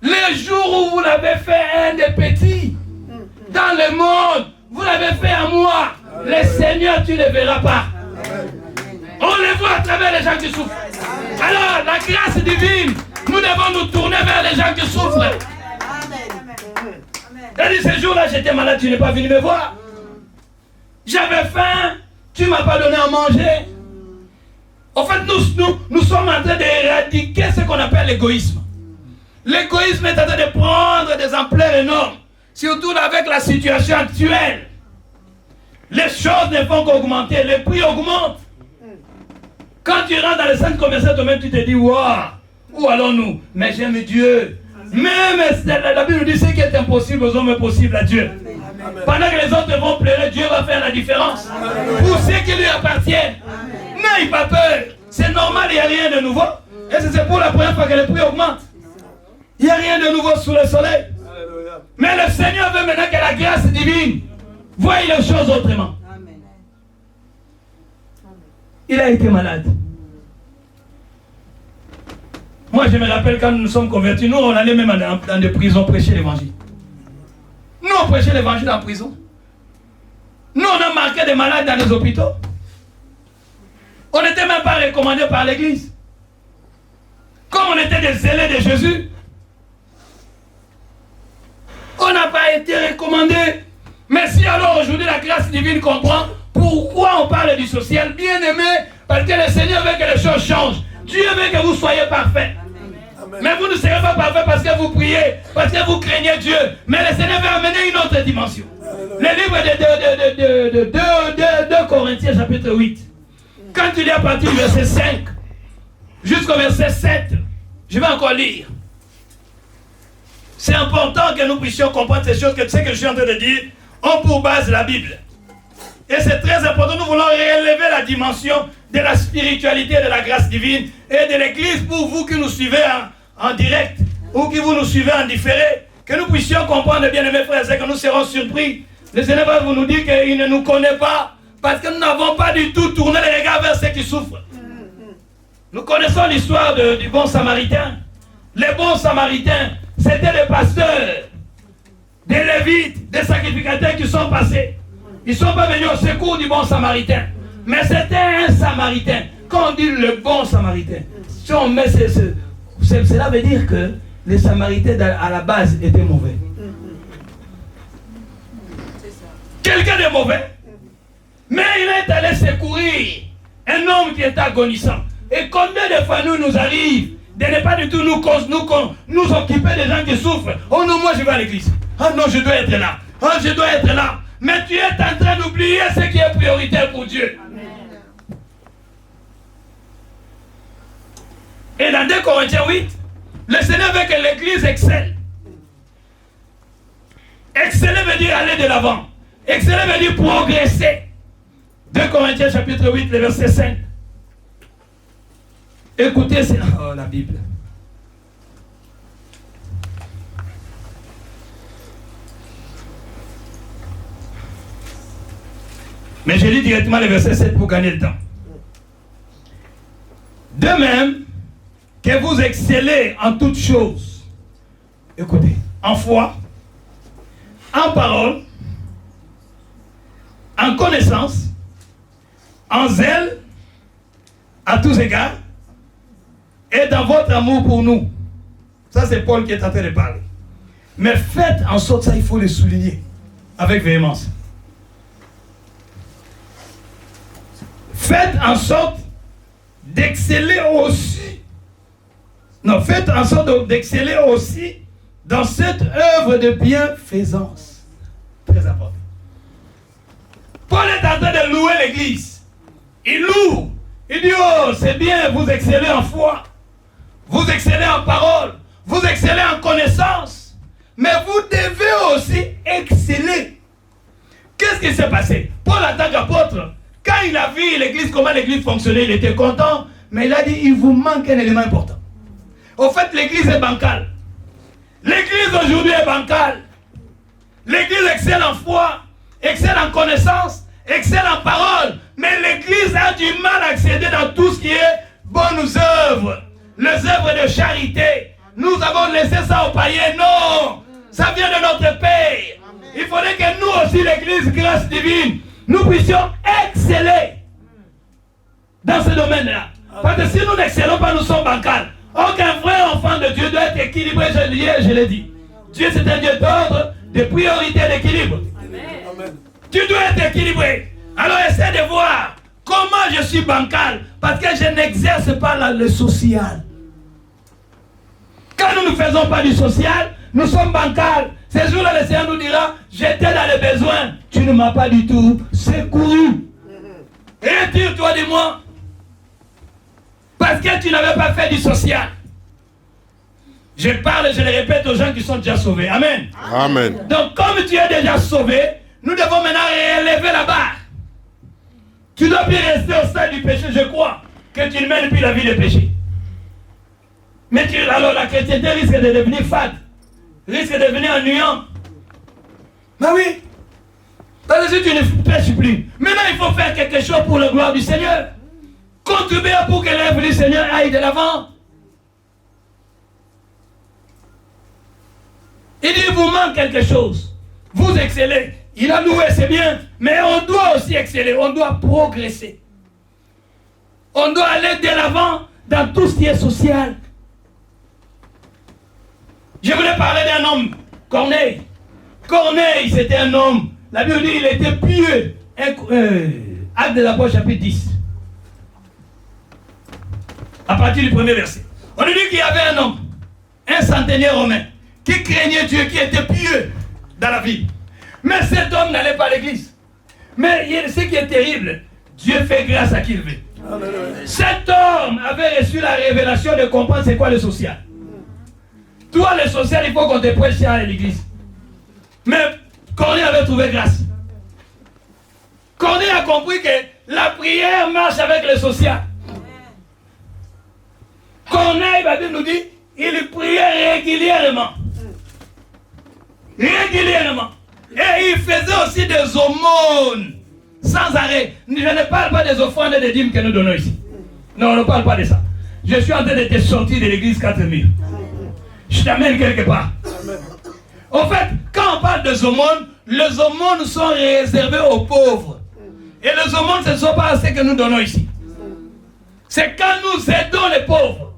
Les jours où vous l'avez fait un des petits dans le monde, vous l'avez fait à moi. Les Seigneurs, tu ne les verras pas. On les voit à travers les gens qui souffrent. Alors, la grâce divine, nous devons nous tourner vers les gens qui souffrent. Il a dit, ce jour-là, j'étais malade, tu n'es pas venu me voir. J'avais faim, tu ne m'as pas donné à manger. En fait, nous sommes en train d'éradiquer ce qu'on appelle l'égoïsme. L'égoïsme est en train de prendre des ampleurs énormes, surtout avec la situation actuelle. Les choses ne font qu'augmenter, les prix augmentent. Quand tu rentres dans les centres commerciaux, toi-même tu te dis, waouh, où allons-nous? Mais j'aime Dieu. Même la Bible dit ce qui est impossible aux hommes est possible à Dieu. Amen. Pendant que les autres vont pleurer, Dieu va faire la différence. Amen. Pour ceux qui lui appartiennent. N'aie pas peur. C'est normal, il n'y a rien de nouveau. Et c'est pour la première fois que les prix augmentent. Il n'y a rien de nouveau sous le soleil. Alléluia. Mais le Seigneur veut maintenant que la grâce divine voie les choses autrement. Amen. Il a été malade. Moi, je me rappelle quand nous sommes convertis, nous, on allait même dans des prisons prêcher l'évangile. Nous, on prêchait l'évangile en prison. Nous, on a marqué des malades dans les hôpitaux. On n'était même pas recommandés par l'église. Comme on était des zélés de Jésus, on n'a pas été recommandés. Mais si alors aujourd'hui la grâce divine comprend pourquoi on parle du social, bien aimé, parce que le Seigneur veut que les choses changent. Dieu veut que vous soyez parfaits. Mais vous ne serez pas parfaits parce que vous priez, parce que vous craignez Dieu. Mais le Seigneur veut amener une autre dimension. Le livre de 2 Corinthiens chapitre 8. Quand il est à partir du verset 5 jusqu'au verset 7, je vais encore lire. C'est important que nous puissions comprendre ces choses, que ce que je suis en train de dire, ont pour base la Bible. Et c'est très important, nous voulons relever la dimension de la spiritualité, de la grâce divine et de l'église pour vous qui nous suivez en direct ou qui vous nous suivez en différé, que nous puissions comprendre, bien aimés frères, c'est que nous serons surpris. Le Seigneur va vous nous dire qu'il ne nous connaît pas parce que nous n'avons pas du tout tourné les regards vers ceux qui souffrent. Nous connaissons l'histoire du bon samaritain. Les bons samaritains, c'était des pasteurs, des lévites, des sacrificateurs qui sont passés. Ils ne sont pas venus au secours du bon samaritain. Mais c'était un samaritain. Quand on dit le bon samaritain, Si on met cela veut dire que les Samaritains à la base étaient mauvais. Quelqu'un de mauvais, mais il est allé secourir un homme qui est agonissant. Et combien de fois nous arrive de ne pas du tout nous occuper des gens qui souffrent. Oh non, moi je vais à l'église. Ah non, je dois être là. Ah, je dois être là. Mais tu es en train d'oublier ce qui est prioritaire pour Dieu. Amen. Et dans 2 Corinthiens 8, le Seigneur veut que l'église excelle. Exceller veut dire aller de l'avant. Exceller veut dire progresser. 2 Corinthiens chapitre 8, le verset 5. Écoutez, c'est la Bible. Mais je lis directement le verset 7 pour gagner le temps. De même que vous excellez en toutes choses, écoutez, en foi, en parole, en connaissance, en zèle, à tous égards, et dans votre amour pour nous. Ça, c'est Paul qui est en train de parler. Mais faites en sorte, ça, il faut le souligner avec véhémence. Faites en sorte d'exceller aussi. Non, faites en sorte d'exceller aussi dans cette œuvre de bienfaisance. Très important. Paul est en train de louer l'église. Il loue. Il dit, oh, c'est bien, vous excellez en foi. Vous excellez en parole. Vous excellez en connaissance. Mais vous devez aussi exceller. Qu'est-ce qui s'est passé? Paul, en tant qu'apôtre, quand il a vu l'église, comment l'église fonctionnait, il était content. Mais il a dit, il vous manque un élément important. Au fait, l'église est bancale. L'église aujourd'hui est bancale. L'église excelle en foi, excelle en connaissance, excelle en parole. Mais l'église a du mal à accéder dans tout ce qui est bonnes œuvres. Les œuvres de charité. Nous avons laissé ça aux païens. Non, ça vient de notre pays. Il faudrait que nous aussi, l'église grâce divine, nous puissions exceller dans ce domaine-là. Parce que si nous n'excellons pas, nous sommes bancals. Aucun vrai enfant de Dieu doit être équilibré, je l'ai dit. Dieu, c'est un Dieu d'ordre, de priorité, d'équilibre. Tu dois être équilibré. Alors essaie de voir comment je suis bancal. Parce que je n'exerce pas le social. Quand nous ne faisons pas du social, nous sommes bancals. Ces jours-là, le Seigneur nous dira, j'étais dans les besoins. Tu ne m'as pas du tout secouru. Retire-toi de moi. Parce que tu n'avais pas fait du social. Je parle et je le répète aux gens qui sont déjà sauvés. Amen. Amen. Donc comme tu es déjà sauvé, nous devons maintenant relever la barre. Tu ne dois plus rester au stade du péché, je crois, que tu ne mènes plus la vie de péché. Mais alors la chrétienté risque de devenir fade, risque de devenir ennuyant. Ben oui. Parce que si tu ne pêches plus, maintenant il faut faire quelque chose pour la gloire du Seigneur. Contribuer pour que l'œuvre du Seigneur aille de l'avant. Il dit, il vous manque quelque chose. Vous excellez. Il a loué, c'est bien. Mais on doit aussi exceller. On doit progresser. On doit aller de l'avant dans tout ce qui est social. Je voulais parler d'un homme, Corneille. Corneille, c'était un homme. La Bible dit, il était pieux. Acte de l'Apôtre, chapitre 10. À partir du premier verset. On nous dit qu'il y avait un homme, un centenaire romain, qui craignait Dieu, qui était pieux dans la vie. Mais cet homme n'allait pas à l'église. Mais ce qui est terrible, Dieu fait grâce à qui il veut. Cet homme avait reçu la révélation de comprendre c'est quoi le social. Toi, le social, il faut qu'on te prêche à l'église. Mais Corneille avait trouvé grâce. Corneille a compris que la prière marche avec le social. Corneille, la Bible nous dit, il priait régulièrement. Régulièrement. Et il faisait aussi des aumônes sans arrêt. Je ne parle pas des offrandes et des dîmes que nous donnons ici. Non, on ne parle pas de ça. Je suis en train de te sortir de l'église 4000. Je t'amène quelque part. En fait, quand on parle des aumônes, les aumônes sont réservées aux pauvres. Et les aumônes, ce ne sont pas ce que nous donnons ici. C'est quand nous aidons les pauvres.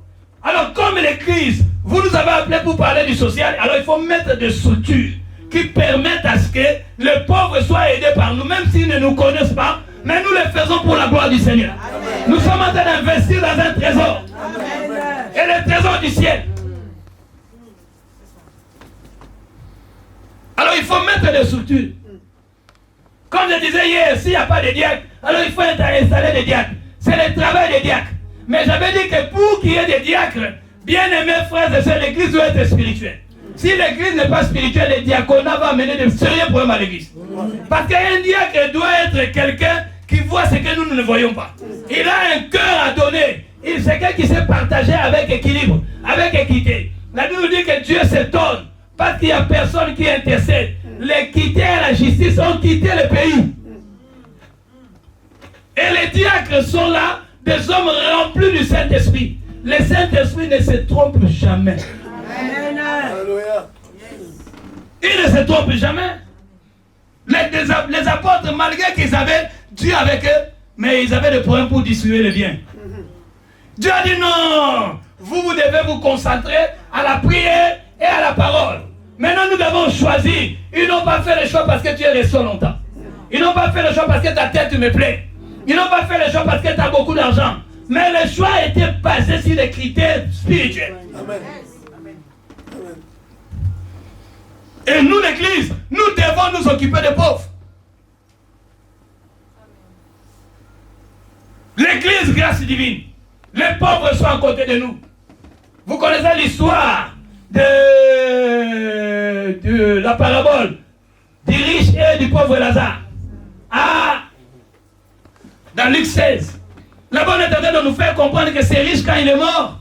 Alors, comme l'Église, vous nous avez appelés pour parler du social, alors il faut mettre des structures qui permettent à ce que les pauvres soient aidés par nous, même s'ils ne nous connaissent pas, mais nous les faisons pour la gloire du Seigneur. Amen. Nous sommes en train d'investir dans un trésor. Amen. Et le trésor du ciel. Alors il faut mettre des structures. Comme je disais hier, s'il n'y a pas de diacres, alors il faut installer des diacres. C'est le travail des diacres. Mais j'avais dit que pour qu'il y ait des diacres, bien aimés frères et sœurs, l'église doit être spirituelle. Si l'église n'est pas spirituelle, le diaconat va amener de sérieux problèmes à l'église. Parce qu'un diacre doit être quelqu'un qui voit ce que nous ne voyons pas. Il a un cœur à donner. Il c'est quelqu'un qui sait partager avec équilibre, avec équité. La Bible dit que Dieu s'étonne parce qu'il n'y a personne qui intercède. L'équité et la justice ont quitté le pays. Et les diacres sont là, des hommes remplis du Saint-Esprit. Le Saint-Esprit ne se trompe jamais. Il ne se trompe jamais. Les apôtres, malgré qu'ils avaient Dieu avec eux, mais ils avaient des problèmes pour distribuer le bien. Dieu a dit non, vous devez vous concentrer à la prière et à la parole. Maintenant nous devons choisir. Ils n'ont pas fait le choix parce que tu es resté longtemps. Ils n'ont pas fait le choix parce que ta tête me plaît. Ils n'ont pas fait le choix parce que tu as beaucoup d'argent. Mais le choix était basé sur des critères spirituels. Amen. Et nous, l'église, nous devons nous occuper des pauvres. L'église, grâce divine, les pauvres sont à côté de nous. Vous connaissez l'histoire de la parabole du riche et du pauvre Lazare. Dans Luc 16. Là-bas, on est en train de nous faire comprendre que c'est riche quand il est mort.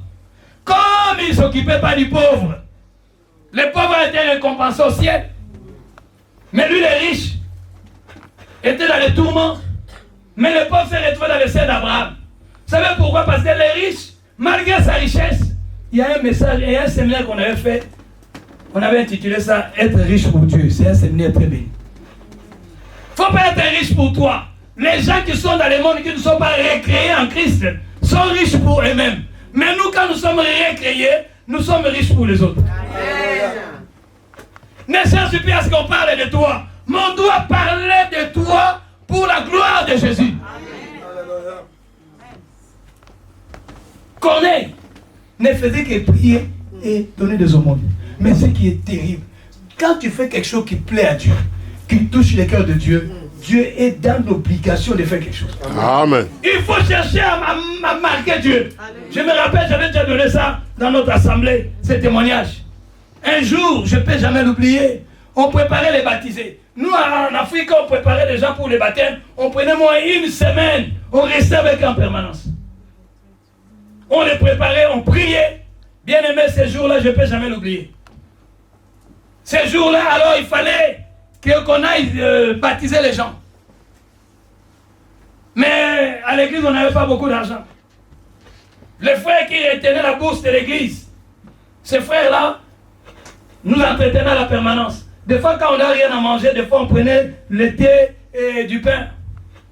Comme il ne s'occupait pas du pauvre. Les pauvres étaient récompensés au ciel. Mais lui, les riches, étaient dans les tourments. Mais le pauvre s'est retrouvé dans le ciel d'Abraham. Vous savez pourquoi? Parce que les riches, malgré sa richesse, il y a un message et un séminaire qu'on avait fait. On avait intitulé ça « Être riche pour Dieu ». C'est un séminaire très béni. Il ne faut pas être riche pour toi. Les gens qui sont dans le monde, qui ne sont pas recréés en Christ, sont riches pour eux-mêmes. Mais nous, quand nous sommes recréés, nous sommes riches pour les autres. Amen. Ne cherche plus à ce qu'on parle de toi. Mais on doit parler de toi pour la gloire de Jésus. Amen. Corneille ne faisait que prier et donner des aumônes. Mais ce qui est terrible, quand tu fais quelque chose qui plaît à Dieu, qui touche le cœur de Dieu, Dieu est dans l'obligation de faire quelque chose. Amen. Il faut chercher à marquer Dieu. Amen. Je me rappelle, j'avais déjà donné ça dans notre assemblée, ce témoignage. Un jour, je ne peux jamais l'oublier, on préparait les baptisés. Nous, en Afrique, on préparait les gens pour les baptêmes. On prenait moins une semaine, on restait avec eux en permanence. On les préparait, on priait. Bien aimé, ces jours-là, je ne peux jamais l'oublier. Ces jours-là, alors, il fallait qu'on aille baptiser les gens. Mais à l'église, on n'avait pas beaucoup d'argent. Les frères qui retenaient la bourse de l'église, ces frères-là, nous entretenaient à la permanence. Des fois, quand on n'a rien à manger, des fois, on prenait le thé et du pain.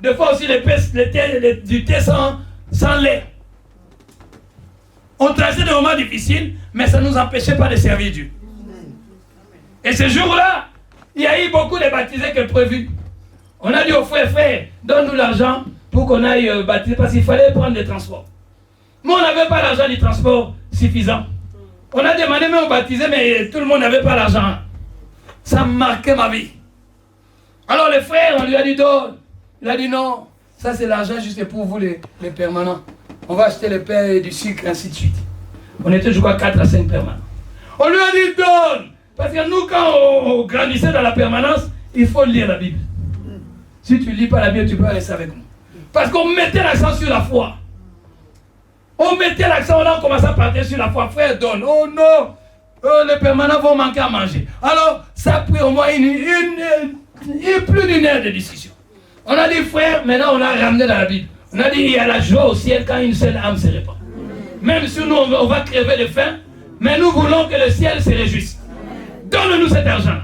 Des fois aussi, du thé sans lait. On traversait des moments difficiles, mais ça ne nous empêchait pas de servir Dieu. Et ce jour-là, il y a eu beaucoup de baptisés que prévu. On a dit aux frères, donne-nous l'argent pour qu'on aille baptiser, parce qu'il fallait prendre des transports. Mais on n'avait pas l'argent du transport suffisant. On a demandé même au baptisé, mais tout le monde n'avait pas l'argent. Ça marquait ma vie. Alors les frères, on lui a dit donne. Il a dit non, ça c'est l'argent juste pour vous les permanents. On va acheter le pain et du sucre, ainsi de suite. On était, je crois, 4 à 5 permanents. On lui a dit donne. Parce que nous, quand on grandissait dans la permanence, il faut lire la Bible. Si tu ne lis pas la Bible, tu peux rester avec nous. Parce qu'on mettait l'accent sur la foi. On mettait l'accent, on a commencé à partir sur la foi. Frère, donne. Oh non, les permanents vont manquer à manger. Alors, ça a pris au moins plus d'une heure de discussion. On a dit, frère, maintenant on a ramené dans la Bible. On a dit, il y a la joie au ciel quand une seule âme se répand. Même si nous, on va crever de faim, mais nous voulons que le ciel se réjouisse. Donne-nous cet argent.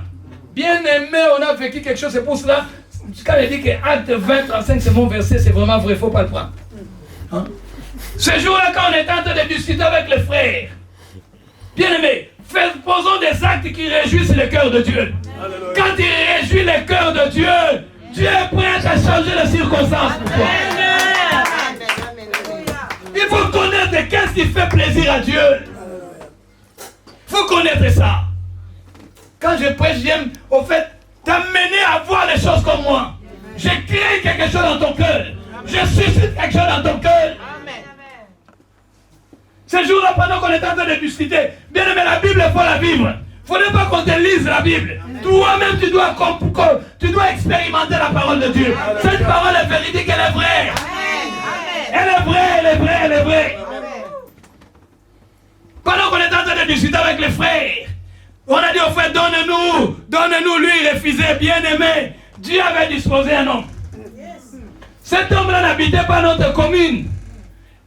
Bien aimé, on a vécu quelque chose, c'est pour cela, quand il dit que Acte 20, 35, c'est mon verset, c'est vraiment vrai, il ne faut pas le prendre. Hein? Ce jour-là, quand on est en train de discuter avec les frères, bien-aimés, posons des actes qui réjouissent le cœur de Dieu. Quand il réjouit le cœur de Dieu, Dieu est prêt à changer les circonstances pour toi. Il faut connaître qu'est-ce qui fait plaisir à Dieu. Il faut connaître ça. Quand je prêche, j'aime, au fait, t'amener à voir les choses comme moi. Je crée quelque chose dans ton cœur. Je suscite quelque chose dans ton cœur. Ce jour-là, pendant qu'on est en train de discuter, bien aimé, la Bible, il faut la vivre. Il ne faudrait pas qu'on te lise la Bible. Toi-même, tu dois expérimenter la parole de Dieu. Cette parole est véridique, elle est vraie. Elle est vraie, elle est vraie, elle est vraie. Pendant qu'on est en train de discuter avec les frères, on a dit au frère, donne-nous, lui, il refusait, bien aimé. Dieu avait disposé un homme. Cet homme-là n'habitait pas notre commune.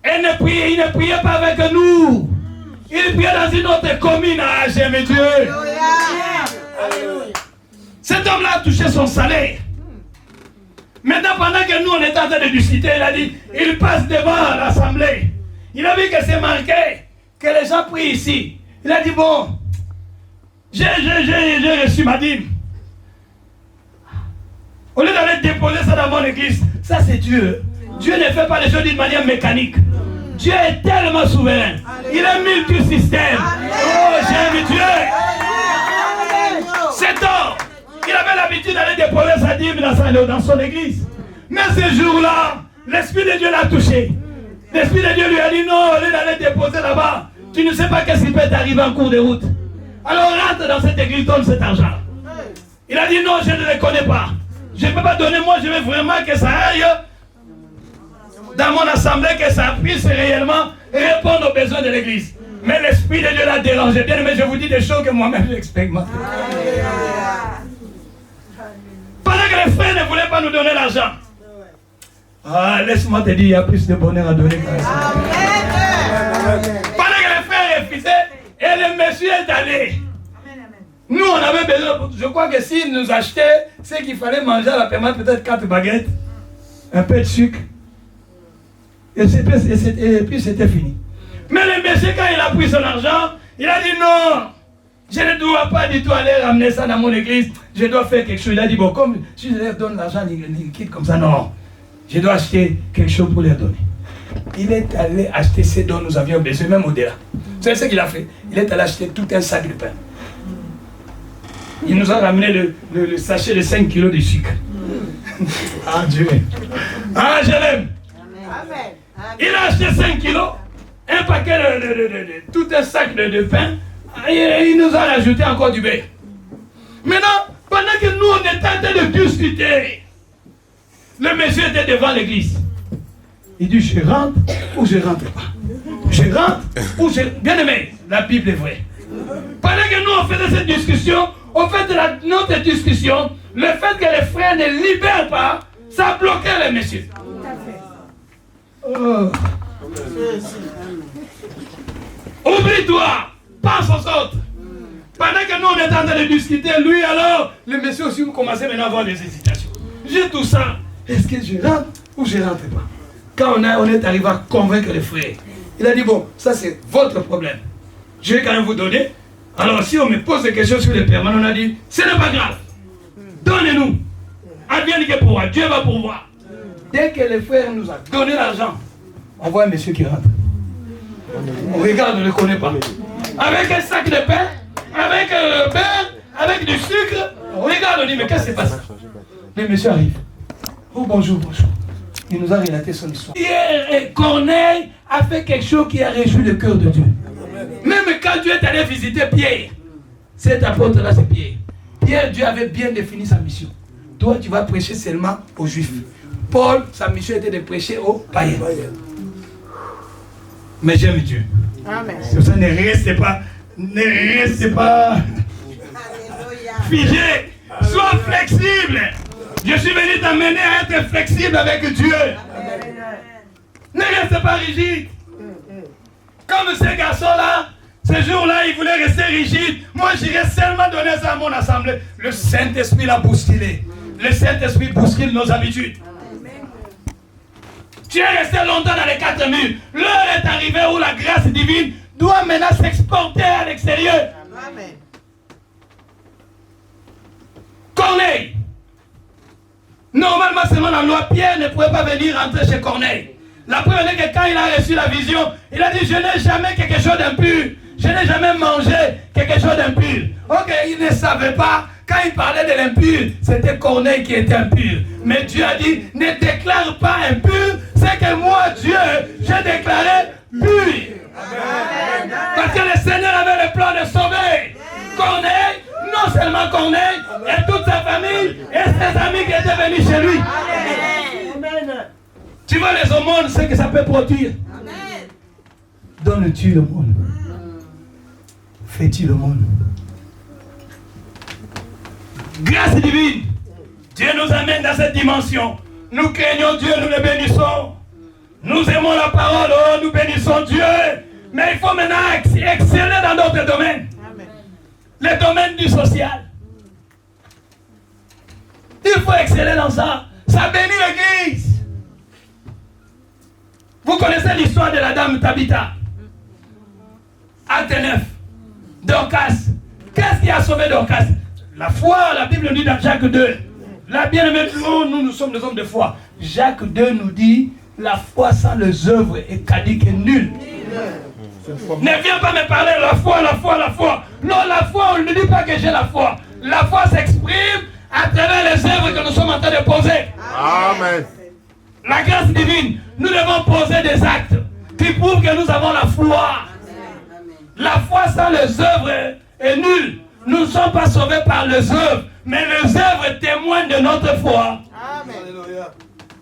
Il ne priait pas avec nous. Il priait dans une autre commune. Ah, j'aime Dieu. Cet homme-là a touché son salaire. Maintenant, pendant que nous, on est en train de discuter, il a dit, il passe devant l'assemblée. Il a vu que c'est marqué, que les gens prient ici. Il a dit, bon, j'ai reçu ma dîme. Au lieu d'aller déposer ça dans mon église, ça c'est Dieu. Dieu ne fait pas les choses d'une manière mécanique. Dieu est tellement souverain. Il est multisystème. Oh, j'aime Dieu. Cet homme, il avait l'habitude d'aller déposer sa dîme dans son église. Mais ce jour-là, l'Esprit de Dieu l'a touché. L'Esprit de Dieu lui a dit non, au lieu d'aller déposer là-bas, tu ne sais pas qu'est-ce qui peut t'arriver en cours de route. Alors rentre dans cette église, donne cet argent. Il a dit non, je ne le connais pas. Je ne peux pas donner, moi je veux vraiment que ça aille dans mon assemblée, que ça puisse réellement répondre aux besoins de l'église. Mais l'Esprit de Dieu l'a dérangé. Bien, mais je vous dis des choses que moi-même j'expérimente. Pendant que les frères ne voulaient pas nous donner l'argent. Ah, laisse-moi te dire, il y a plus de bonheur à donner que ça. Pendant que les frères refusaient, et le monsieur est allé. Nous, on avait besoin, je crois que s'il nous achetait, c'est qu'il fallait manger à la paiement peut-être 4 baguettes, un peu de sucre, et puis c'était fini. Mais le monsieur, quand il a pris son argent, il a dit non, je ne dois pas du tout aller ramener ça dans mon église, je dois faire quelque chose. Il a dit bon, comme si je leur donne l'argent, ils quittent comme ça, non, je dois acheter quelque chose pour leur donner. Il est allé acheter ce dont nous avions besoin, même au-delà. C'est ce qu'il a fait. Il est allé acheter tout un sac de pain. Il nous a ramené le sachet de 5 kilos de sucre. Ah Dieu. Ah, je l'aime. Il a acheté 5 kilos, un paquet tout un sac de pain. Et il nous a rajouté encore du beurre. Maintenant, pendant que nous on était en train de discuter, le monsieur était devant l'église. Il dit, je rentre ou je rentre pas. Je rentre ou je... Bien aimé, la Bible est vraie. Pendant que nous on faisait cette discussion, au fait de notre discussion, le fait que les frères ne libèrent pas, ça bloquait les messieurs. Oh. Oublie-toi, pense aux autres. Pendant que nous on est en train de discuter, lui alors, les messieurs aussi ont commencé maintenant à avoir des hésitations. J'ai tout ça. Est-ce que je rentre ou je rentre pas? Quand on est arrivé à convaincre les frères, il a dit bon, ça c'est votre problème. Je vais quand même vous donner. Alors si on me pose des questions sur les paiements, on a dit, ce n'est pas grave. Donnez-nous. Advienne que pourra. Dieu va pourvoir. Dès que les frères nous ont donné l'argent, on voit un monsieur qui rentre. On regarde, on ne le connaît pas. Avec un sac de pain, avec le beurre, avec du sucre, on regarde, on dit, mais qu'est-ce qui se passe? Le monsieur arrive. Oh bonjour, bonjour. Il nous a relaté son histoire. Et Corneille a fait quelque chose qui a réjoui le cœur de Dieu. Même quand Dieu est allé visiter Pierre, cet apôtre-là, c'est Pierre. Pierre, Dieu avait bien défini sa mission. Toi, tu vas prêcher seulement aux Juifs. Paul, sa mission était de prêcher aux païens. Mais j'aime Dieu. Amen. Sur ça, ne restez pas figé. Sois flexible. Je suis venu t'amener à être flexible avec Dieu. Amen. Ne reste pas rigide. Comme ces garçons-là, ce jour-là, ils voulaient rester rigides. Moi, j'irais seulement donner ça à mon assemblée. Le Saint-Esprit l'a bousculé. Le Saint-Esprit bouscule nos habitudes. Tu es resté longtemps dans les 4 murs. L'heure est arrivée où la grâce divine doit maintenant s'exporter à l'extérieur. Amen. Corneille. Normalement, seulement la loi, Pierre ne pouvait pas venir rentrer chez Corneille. La preuve est que quand il a reçu la vision, il a dit, je n'ai jamais quelque chose d'impur. Je n'ai jamais mangé quelque chose d'impur. Ok, il ne savait pas. Quand il parlait de l'impur, c'était Corneille qui était impur. Mais Dieu a dit, ne déclare pas impur, c'est que moi, Dieu, j'ai déclaré pur. Amen. Parce que le Seigneur avait le plan de sauver Corneille, non seulement Corneille, et toute sa famille, et ses amis qui étaient venus chez lui. Amen. Tu vois les aumônes, ce que ça peut produire. Amen. Donnes-tu le monde? Fais-tu le monde? Grâce divine, Dieu nous amène dans cette dimension. Nous craignons Dieu, nous le bénissons. Nous aimons la parole, oh, nous bénissons Dieu. Mais il faut maintenant exceller dans d'autres domaines. Amen. Les domaines du social. Il faut exceller dans ça. Ça bénit l'église. Vous connaissez l'histoire de la dame Tabitha. Acte 9. Dorcas. Qu'est-ce qui a sauvé Dorcas? La foi, la Bible nous dit dans Jacques 2. La bien-aimée, nous sommes des hommes de foi. Jacques 2 nous dit, la foi sans les œuvres est caduque et nulle. Ne viens pas me parler de la foi, la foi, la foi. Non, la foi, on ne dit pas que j'ai la foi. La foi s'exprime à travers les œuvres que nous sommes en train de poser. Amen. La grâce divine, nous devons poser des actes qui prouvent que nous avons la foi. La foi sans les œuvres est nulle. Nous ne sommes pas sauvés par les œuvres, mais les œuvres témoignent de notre foi. Amen.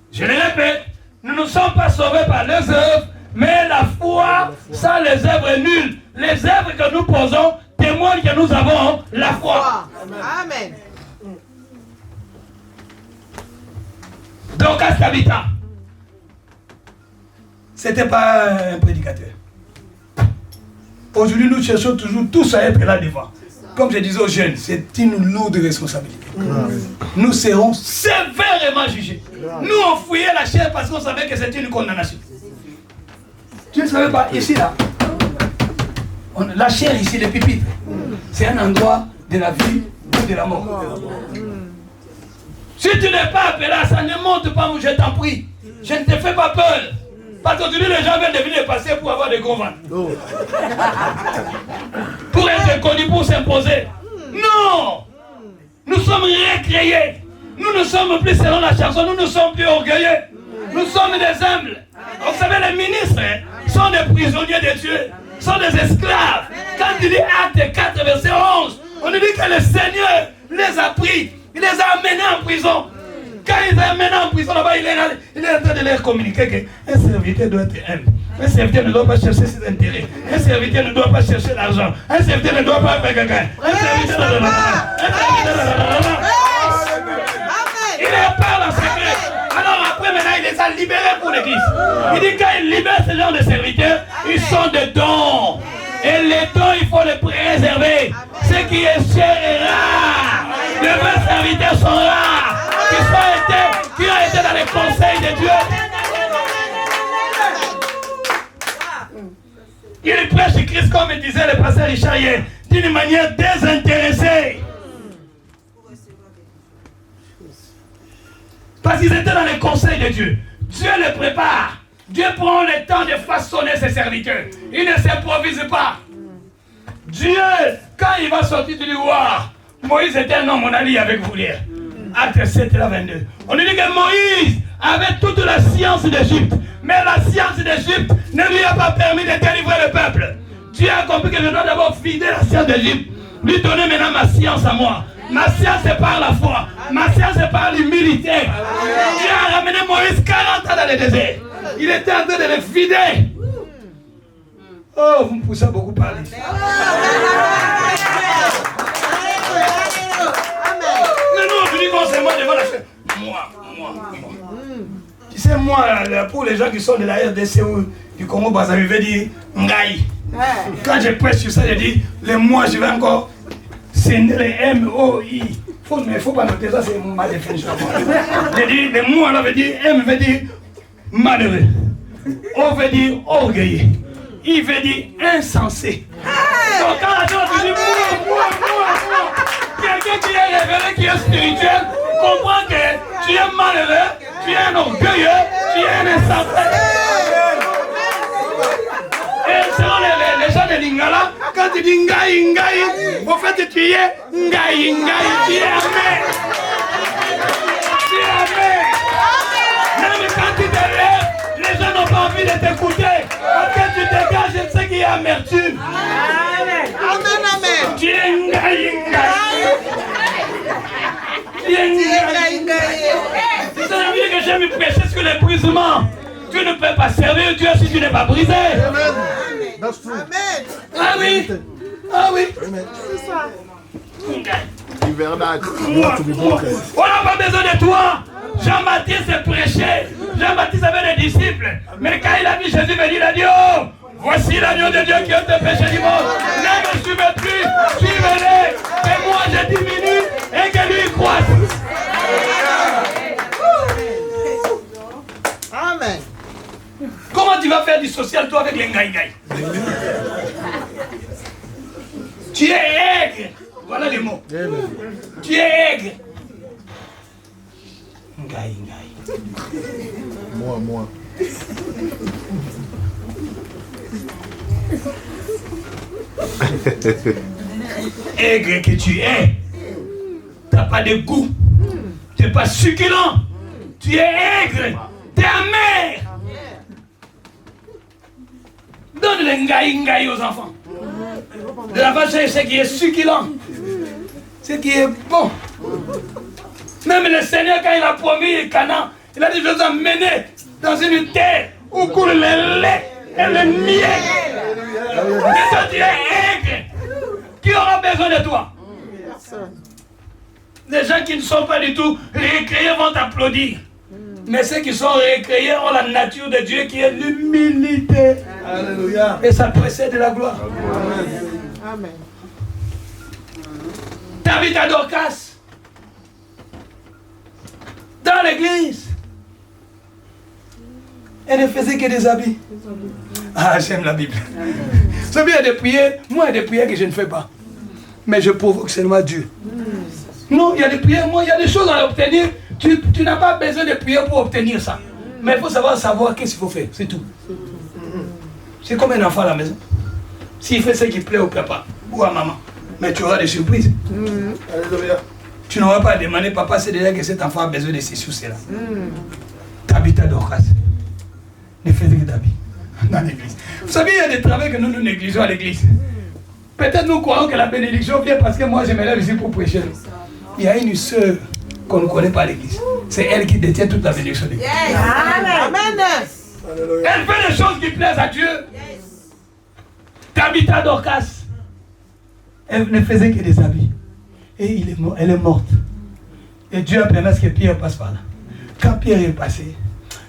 Je le répète, nous ne sommes pas sauvés par les œuvres, mais la foi sans les œuvres est nulle. Les œuvres que nous posons témoignent que nous avons la foi. Amen. Donc, Tabitha, ce n'était pas un prédicateur. Aujourd'hui, nous cherchons toujours tous à être là devant. Comme je disais aux jeunes, c'est une lourde responsabilité. Nous serons sévèrement jugés. Nous, on fouillait la chair parce qu'on savait que c'était une condamnation. Tu ne savais pas, ici, là, la chair ici, le pupitre, c'est un endroit de la vie ou de la mort. Si tu n'es pas appelé à ça, ne monte pas, je t'en prie. Je ne te fais pas peur. Parce qu'aujourd'hui, les gens viennent de venir passer pour avoir des convents. Pour être connus, pour s'imposer. Non! Nous sommes récréés. Nous ne sommes plus selon la chanson, nous ne sommes plus orgueilleux. Nous sommes des humbles. Vous savez, les ministres sont des prisonniers de Dieu, sont des esclaves. Quand il dit Acte 4, verset 11, on nous dit que le Seigneur les a pris, il les a amenés en prison. Quand il les a amenés en prison, là-bas, il est en train de leur communiquer qu'un serviteur doit être humble. Un serviteur ne doit pas chercher ses intérêts. Un serviteur ne doit pas chercher l'argent. Un serviteur ne doit pas faire quelqu'un. Un serviteur ne doit pas. Il leur parle en secret. Alors après, maintenant, il les a libérés pour l'église. Il dit quand il libère ce genre de serviteurs, ils sont des dons. Et les dons, il faut les préserver. Ce qui est cher est rare. Les vrais serviteurs sont rares. Qui ont été dans les conseils de Dieu. Il prêche Christ comme disait le pasteur Richard hier, d'une manière désintéressée. Parce qu'ils étaient dans les conseils de Dieu. Dieu les prépare. Dieu prend le temps de façonner ses serviteurs. Il ne s'improvise pas. Dieu, quand il va sortir du voir, Moïse était un homme, on a lu avec vous hier. Acte 7 et 22. On nous dit que Moïse avait toute la science d'Égypte. Mais la science d'Égypte ne lui a pas permis de délivrer le peuple. Dieu a compris que je dois d'abord vider la science d'Égypte. Lui donner maintenant ma science à moi. Ma science c'est par la foi. Ma science c'est par l'humilité. Dieu a ramené Moïse 40 ans dans le désert. Il était en train de le vider. Oh, vous me poussez à beaucoup parler. Non, je dis qu'on c'est moi devant la chaîne. Moi. Tu sais, moi, pour les gens qui sont de la RDC ou du Congo Brazzaville, je vais dire Ngaï. Quand je prêche sur ça, je dis les mois, je vais encore sceller les M-O-I. Mais il ne faut pas noter ça, c'est ma définition. Je dis les mois, là, veut dire M, veut dire malheureux. On veut dire orgueilleux. Il veut dire insensé. Donc quand la chose dit moi. Quelqu'un qui est révélé, qui est spirituel, comprend que tu es malheureux, tu es un orgueilleux, tu es un insensé. Et selon les gens de Lingala, quand tu dis Ngaï, au fait tu es Ngaï, tu es amé. Tu es amé. Même quand tu te lèves, les gens n'ont pas envie de t'écouter. Parce que tu dégages ce qui est amertume. Amen. Amen. Tu es Ngaï. Tu es Ngaï. C'est un vieux que j'aime prêcher sur l'épuisement. Tu ne peux pas servir Dieu si tu n'es pas brisé. Amen. Ah oui. Ah oui. C'est ça. On n'a pas besoin de toi. Jean-Baptiste prêchait. Jean-Baptiste avait des disciples. Mais quand il a vu Jésus venir, il a dit oh, voici l'agneau de Dieu qui ôte le péché du monde. Ne me suivez plus, suivez-les. Et moi je diminue et que lui croisse. Amen. Comment tu vas faire du social toi avec les ngaï-ngaï? Tu es aigre. Voilà les mots. Tu es aigre. Ngaï-ngaï. Moi. Aigre que tu es. Tu n'as pas de goût. Tu n'es pas succulent. Tu es aigre. Tu es amer. Donne le ngaï-ngaï aux enfants. De la vache, c'est ce qui est succulent. Ce qui est bon. Même le Seigneur, quand il a promis Canaan, il a dit, je vous emmène dans une terre où coule le lait et le miel. Mais toi, tu es aigre. Qui aura besoin de toi? Les gens qui ne sont pas du tout récréés vont t'applaudir. Mais ceux qui sont récréés ont la nature de Dieu qui est l'humilité. Alléluia. Et ça précède la gloire. Amen. Tabitha Dorcas, dans l'église, elle ne faisait que des habits. Ah, j'aime la Bible. Vous savez, il y a des prières, moi, il y a des prières que je ne fais pas. Mais je provoque seulement Dieu. Non, il y a des prières, moi, il y a des choses à obtenir. Tu n'as pas besoin de prier pour obtenir ça. Mais il faut savoir qu'est-ce qu'il faut faire, c'est tout. C'est comme un enfant à la maison. S'il fait ce qui plaît au papa ou à maman, mais tu auras des surprises. Tu n'auras pas à demander, papa, c'est déjà que cet enfant a besoin de ceci ou cela. Tabitha Dorcas ne faisait que d'habits dans l'église. Vous savez, il y a des travaux que nous négligeons à l'église. Peut-être nous croyons que la bénédiction vient parce que moi je me lève ici pour prêcher. Il y a une sœur qu'on ne connaît pas à l'église. C'est elle qui détient toute la bénédiction de l'église. Amen. Elle fait des choses qui plaisent à Dieu. Tabitha Dorcas, elle ne faisait que des habits. Et elle est morte. Et Dieu a permis à ce que Pierre passe par là. Quand Pierre est passé,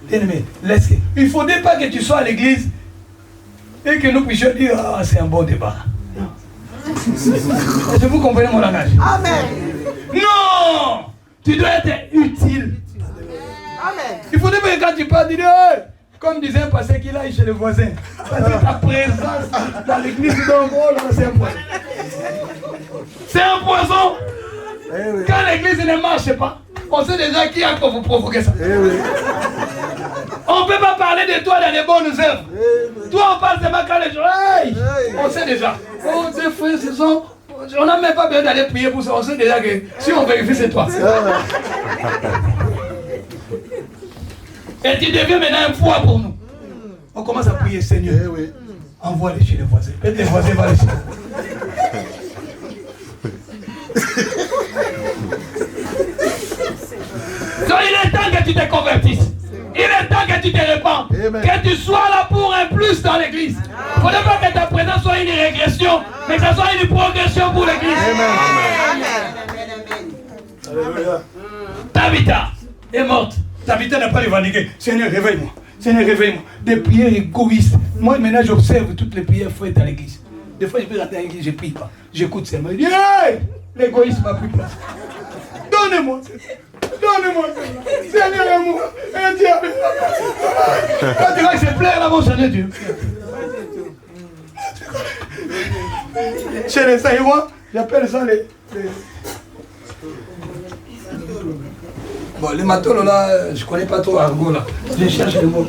bien-aimé, laisse-le. Il ne faudrait pas que tu sois à l'église et que nous puissions dire ah, c'est un bon débat. Est-ce que vous comprenez mon langage? Amen. Non! Tu dois être utile. Amen. Il ne faudrait pas que quand tu parles, dire hey! Comme disait un pasteur qu'il aille chez le voisin. Parce que ta présence dans l'église, donc, oh là, c'est un poison. C'est un poison. Quand l'église ne marche pas, on sait déjà qui a pour vous provoquer ça. On ne peut pas parler de toi dans les bonnes œuvres. Toi, on parle seulement quand les gens. Hey! On sait déjà. Oh, ces frères, ce sont. On n'a même pas besoin d'aller prier pour ça. On sait déjà que si on vérifie, c'est toi. Et tu deviens maintenant un poids pour nous. On commence à prier, Seigneur. Envoie-les chez les voisins. Peut-être les voisins vont les chez. Donc il est temps que tu te convertisses. Il est temps que tu te répands. Que tu sois là pour un plus dans l'église. Il ne faudrait pas que ta présence soit une régression, mais que ça soit une progression pour l'église. Amen. Tabitha est morte. Tabitha n'a pas revendiqué. Seigneur, réveille-moi. Seigneur, réveille-moi. Des prières égoïstes. Moi, maintenant, j'observe toutes les prières faites à l'église. Des fois, je peux rentrer à l'église, je ne prie pas. J'écoute seulement. Je dis, hey! L'égoïsme n'a plus place. Donc, Donnez-moi cela. Donnez-moi cela. Seigneur amour. Et Dieu. Quand tu vois que je pleure là, mon Seigneur Dieu. Chez les Saïrois, j'appelle ça les... Bon, les matolos là, je connais pas trop l'argot là. Je cherche les mots.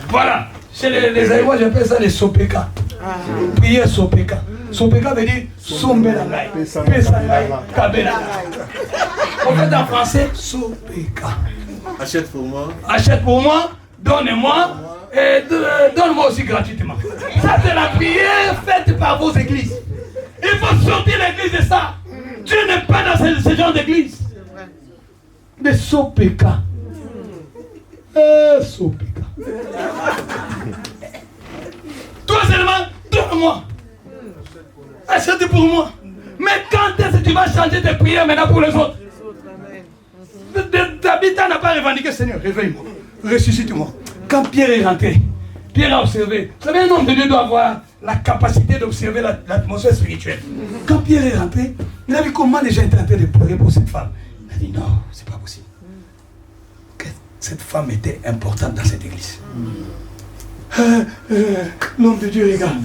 Voilà. Chez les Aïrois, j'appelle ça les sopeka. Prière sopeka. Sopeka veut dire sombelangai, pesangai, kabelangai. En fait, en français, sopeka. Achète pour moi. Achète pour moi, donne-moi, et donne-moi aussi gratuitement. Ça, c'est la prière faite par vos églises. Il faut sortir l'église de ça. Dieu n'est pas dans ce genre d'église. De sopeka. Sopeka. Toi seulement, donne-moi. Achète pour moi. Mais quand est-ce que tu vas changer tes prières maintenant pour les autres? David n'a pas revendiqué, Seigneur, réveille-moi, ressuscite-moi. Quand Pierre est rentré, Pierre a observé. Vous savez, un homme de Dieu doit avoir la capacité d'observer l'atmosphère spirituelle. Quand Pierre est rentré, il a vu comment les gens étaient en train de pleurer pour cette femme. Il a dit non, c'est pas possible. Que cette femme était importante dans cette église. L'homme de Dieu regarde.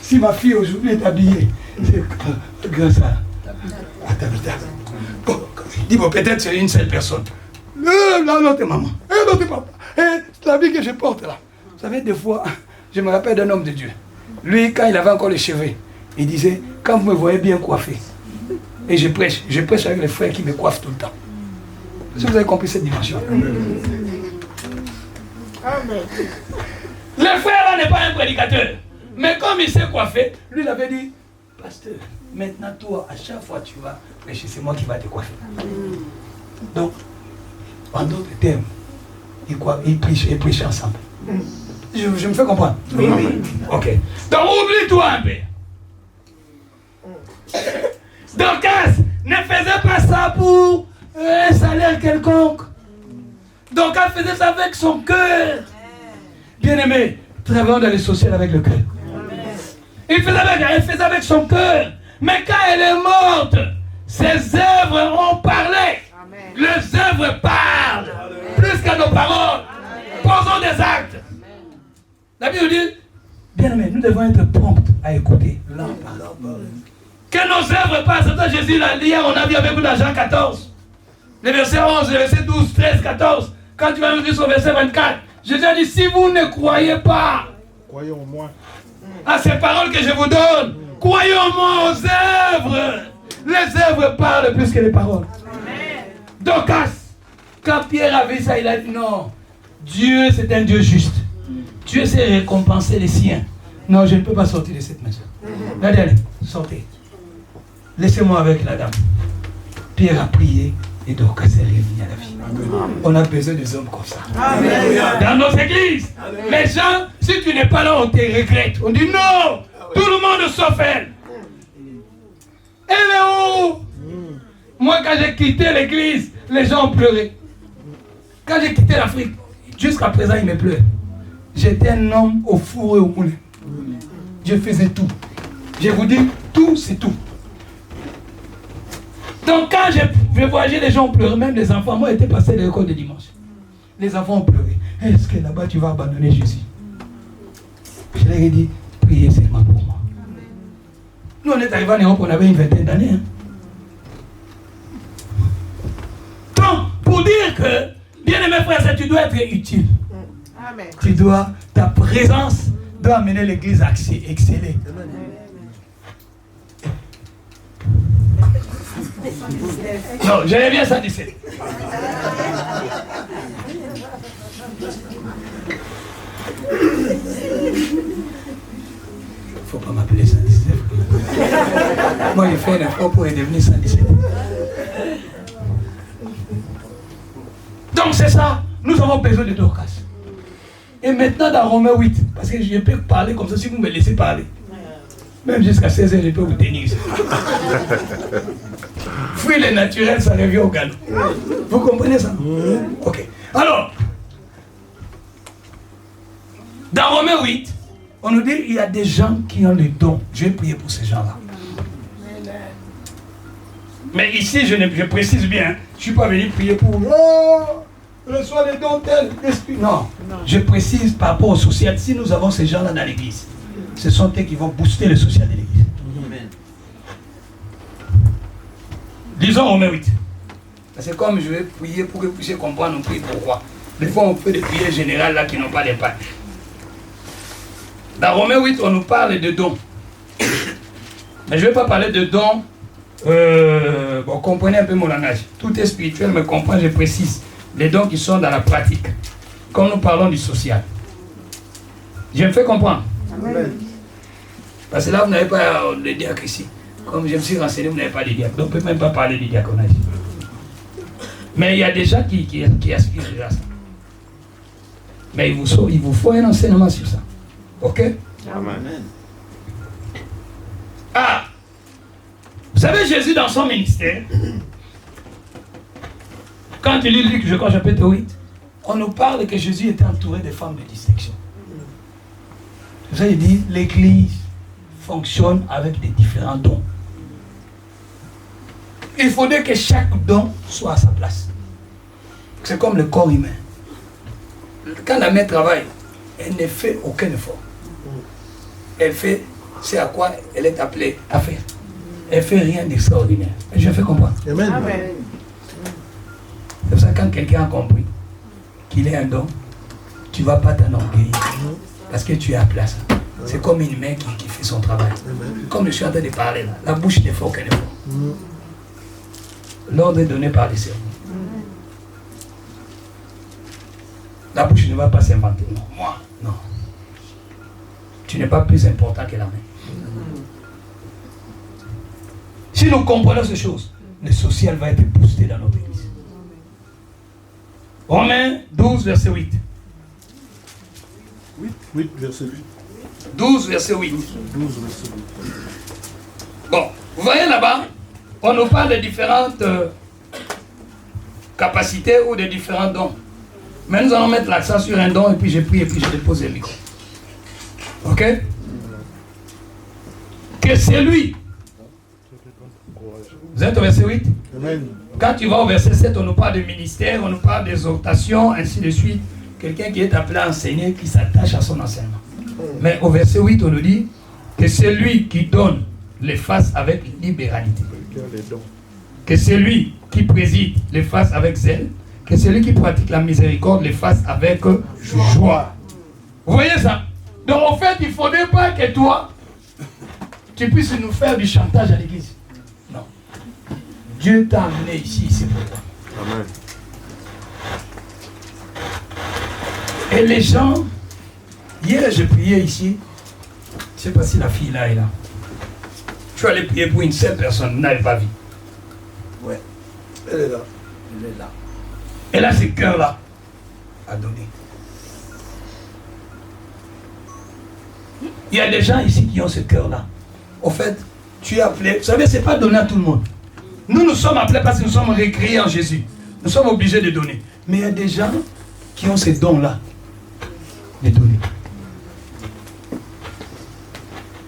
Si ma fille aujourd'hui est habillée, c'est grâce à Tabitha. Bon, dis bon, peut-être c'est une seule personne. L'autre maman, l'autre papa, la vie que je porte là. Vous savez, des fois, je me rappelle d'un homme de Dieu. Lui, quand il avait encore les cheveux, il disait, quand vous me voyez bien coiffé, et je prêche avec les frères qui me coiffent tout le temps. Est-ce que vous avez compris cette dimension? Amen. Le frère là n'est pas un prédicateur. Mais comme il s'est coiffé, lui il avait dit, pasteur, maintenant toi, à chaque fois que tu vas prêcher, c'est moi qui va te coiffer. Donc, en d'autres termes, ils prêchent ensemble. Je me fais comprendre? Oui. Ok. Donc oublie-toi un peu. Dorcas ne faisait pas ça pour un salaire quelconque. Dorcas faisait ça avec son cœur. Bien-aimé, travaillons dans les social avec le cœur. Elle faisait avec son cœur. Mais quand elle est morte, ses œuvres ont parlé. Amen. Les œuvres parlent. Amen. Plus que nos paroles. Amen. Posons des actes. La Bible dit, bien aimé, nous devons être prompts à écouter leur parole. Que nos œuvres parlent. C'est ça Jésus l'a dit hier, on a vu avec vous dans Jean 14. Les versets 11, les versets 12, 13, 14. Quand tu vas nous dire sur le verset 24, Jésus a dit, si vous ne croyez pas, croyez en moi. À ces paroles que je vous donne, croyez en moi aux œuvres. Les œuvres parlent plus que les paroles. Donc, quand Pierre a vu ça, il a dit non, Dieu c'est un Dieu juste. Dieu sait récompenser les siens. Non, je ne peux pas sortir de cette maison. Allez, sortez. Laissez-moi avec la dame. Pierre a prié et Dorcas est revenu à la vie. Amen. On a besoin des hommes comme ça. Amen. Dans nos églises, amen. Les gens, si tu n'es pas là, on te regrette. On dit non, tout le monde sauf elle. Elle est où? Moi, quand j'ai quitté l'église, les gens ont pleuré. Quand j'ai quitté l'Afrique, jusqu'à présent, ils me pleurent. J'étais un homme au four et au moulin. Je faisais tout. Je vous dis, tout, c'est tout. Donc quand je voyageais, les gens ont pleuré, même les enfants. Moi, j'étais passé à l'école de dimanche. Les enfants ont pleuré. Est-ce que là-bas, tu vas abandonner Jésus? Je leur ai dit, priez seulement pour moi. Nous, on est arrivés en Europe, on avait une vingtaine d'années. Hein. Donc, pour dire que, bien aimé frère, tu dois être utile. Amen. Ta présence doit amener l'église à exceller. Non, j'avais bien 117. Faut pas m'appeler 117. Moi, j'ai fait un effort pour devenir 117. Donc, c'est ça. Nous avons besoin de Dorcas. Et maintenant, dans Romains 8, parce que je peux parler comme ça si vous me laissez parler. Même jusqu'à 16h, je peux vous tenir. Fruit le naturel, ça revient au galop. Vous comprenez ça? Ok. Alors, dans Romains 8, on nous dit qu'il y a des gens qui ont les dons. Je vais prier pour ces gens-là. Mais ici, je précise bien, je ne suis pas venu prier pour reçois les dons tels esprit. Non, je précise par rapport au social. Si nous avons ces gens-là dans l'église, ce sont eux qui vont booster le social de l'église. Disons Romains 8. C'est comme je vais prier pour que vous puissiez comprendre, on prie pourquoi. Des fois, on fait des prières générales là qui n'ont pas d'impact. Dans Romains 8, on nous parle de dons. Mais je ne vais pas parler de dons. Bon, comprenez un peu mon langage. Tout est spirituel, mais comprends, je précise. Les dons qui sont dans la pratique. Comme nous parlons du social. Je me fais comprendre. Amen. Parce que là, vous n'avez pas de diacre ici. Comme je me suis renseigné, vous n'avez pas de diacre. Donc, on ne peut même pas parler du diaconage. Mais il y a des gens qui aspirent déjà à ça. Mais il vous faut un enseignement sur ça. Ok? Amen. Ah! Vous savez, Jésus dans son ministère, quand il lit Luc, je crois, chapitre 8, on nous parle que Jésus était entouré de femmes de distinction. Vous avez dit, l'église fonctionne avec des différents dons. Il faudrait que chaque don soit à sa place. C'est comme le corps humain. Quand la mère travaille, elle ne fait aucun effort. Elle fait ce à quoi elle est appelée à faire. Elle ne fait rien d'extraordinaire. Je fais comprendre. Amen. C'est pour ça que quand quelqu'un a compris qu'il est un don, tu ne vas pas t'enorgueillir. Parce que tu es à place. C'est comme une main qui fait son travail. Comme je suis en train de parler là, la bouche ne fait aucun effort. L'ordre est donné par les cerveaux. La bouche ne va pas s'inventer. Non, moi, non. Tu n'es pas plus important que la main. Si nous comprenons ces choses, le social va être boosté dans notre église. Romains 12, verset 8. 8, verset 8. 12, verset 8. 12, verset 8. Bon, vous voyez là-bas, on nous parle de différentes capacités ou de différents dons. Mais nous allons mettre l'accent sur un don et puis je prie et puis je dépose le micro. Ok? Que c'est lui. Vous êtes au verset 8? Amen. Quand tu vas au verset 7, on nous parle de ministère, on nous parle d'exhortation, ainsi de suite. Quelqu'un qui est appelé à enseigner, qui s'attache à son enseignement. Mais au verset 8, on nous dit que c'est lui qui donne les faces avec libéralité. Que c'est lui qui préside les faces avec zèle. Que c'est lui qui pratique la miséricorde les fasse avec joie. Vous voyez ça? Donc en fait, il ne faudrait pas que toi, tu puisses nous faire du chantage à l'église. Non. Dieu t'a amené ici, c'est pour toi. Amen. Et les gens, hier j'ai prié ici, je ne sais pas si la fille là est là. Je suis allé prier pour une seule personne, vous n'avez pas vu. Ouais, elle est là. Elle est là. Elle a ce cœur-là à donner. Il y a des gens ici qui ont ce cœur-là. Au fait, tu es appelé. Vous savez, ce n'est pas donné à tout le monde. Nous sommes appelés parce que nous sommes recréés en Jésus. Nous sommes obligés de donner. Mais il y a des gens qui ont ces dons-là de donner.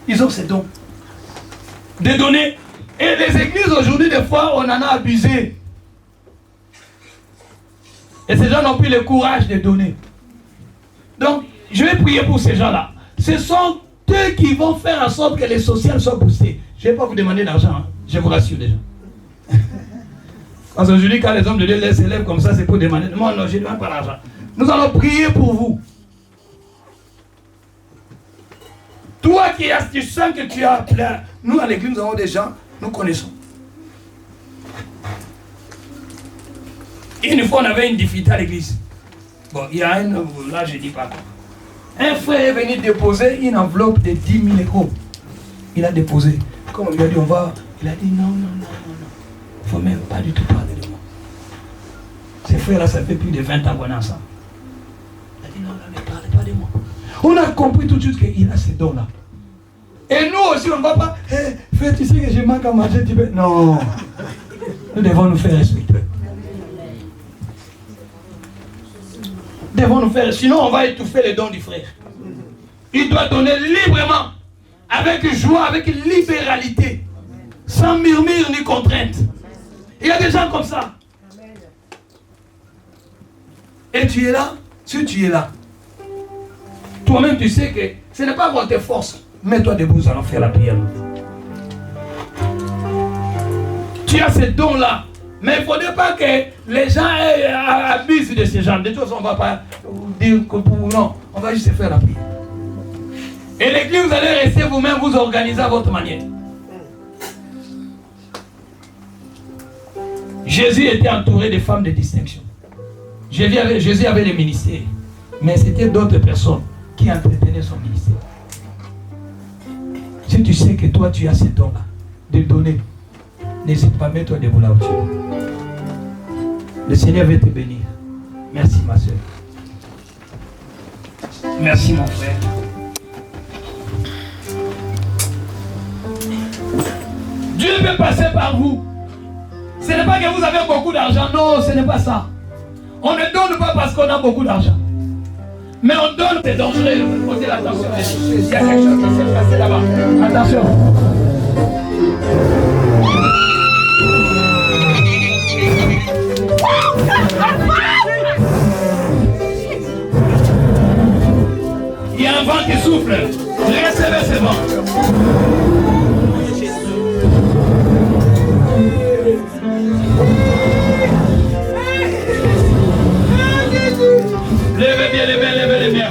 Ils ont ces dons de donner. Et les églises aujourd'hui, des fois, on en a abusé. Et ces gens n'ont plus le courage de donner. Donc, je vais prier pour ces gens-là. Ce sont eux qui vont faire en sorte que les sociales soient boostées. Je ne vais pas vous demander d'argent, hein. Je vous rassure déjà. Parce qu'aujourd'hui, quand les hommes de Dieu les élèvent comme ça, c'est pour demander. Moi, non, je ne demande pas l'argent. Nous allons prier pour vous. Toi tu sens que tu as plein. Nous, à l'église, nous avons des gens, nous connaissons. Une fois, on avait une difficulté à l'église. Bon, il y a un, là, je ne dis pas. Un frère est venu déposer une enveloppe de 10 000 euros. Il a déposé. Comme on lui a dit, on va. Il a dit non. Il ne faut même pas du tout parler de moi. Ces frères-là, ça fait plus de 20 ans qu'on est ensemble. Il a dit non, ne parlez pas de moi. On a compris tout de suite qu'il a ces dons-là. Et nous aussi, on ne va pas. Hey, frère, tu sais que je manque à manger, tu peux. Non. Nous devons nous faire respecter. Devons nous faire, sinon on va étouffer les dons du frère. Il doit donner librement, avec joie, avec libéralité, sans murmure ni contrainte. Il y a des gens comme ça. Et tu es là, si tu es là, toi-même tu sais que ce n'est pas contre tes forces. Mets-toi debout, nous allons faire la prière. Tu as ce don-là. Mais il ne faudrait pas que les gens abusent de ces gens. De toute façon, on ne va pas dire que pour non, on va juste faire la prière. Et l'église, vous allez rester vous-même, vous organiser à votre manière. Jésus était entouré de femmes de distinction. Jésus avait le ministère. Mais c'était d'autres personnes qui entretenaient son ministère. Si tu sais que toi, tu as ce don-là, de donner, n'hésite pas, mets-toi debout là où tu es. Le Seigneur veut te bénir. Merci, ma soeur. Merci, mon frère. Dieu peut passer par vous. Ce n'est pas que vous avez beaucoup d'argent. Non, ce n'est pas ça. On ne donne pas parce qu'on a beaucoup d'argent. Mais on donne, c'est dangereux. Posez l'attention. Il y a quelque chose qui s'est passé là-bas. Attention. Il y a un vent qui souffle. Recevez ce vent. Levez bien, levez bien.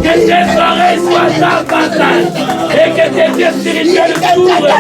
Que tes oreilles soient davantage et que tes yeux spirituels s'ouvrent.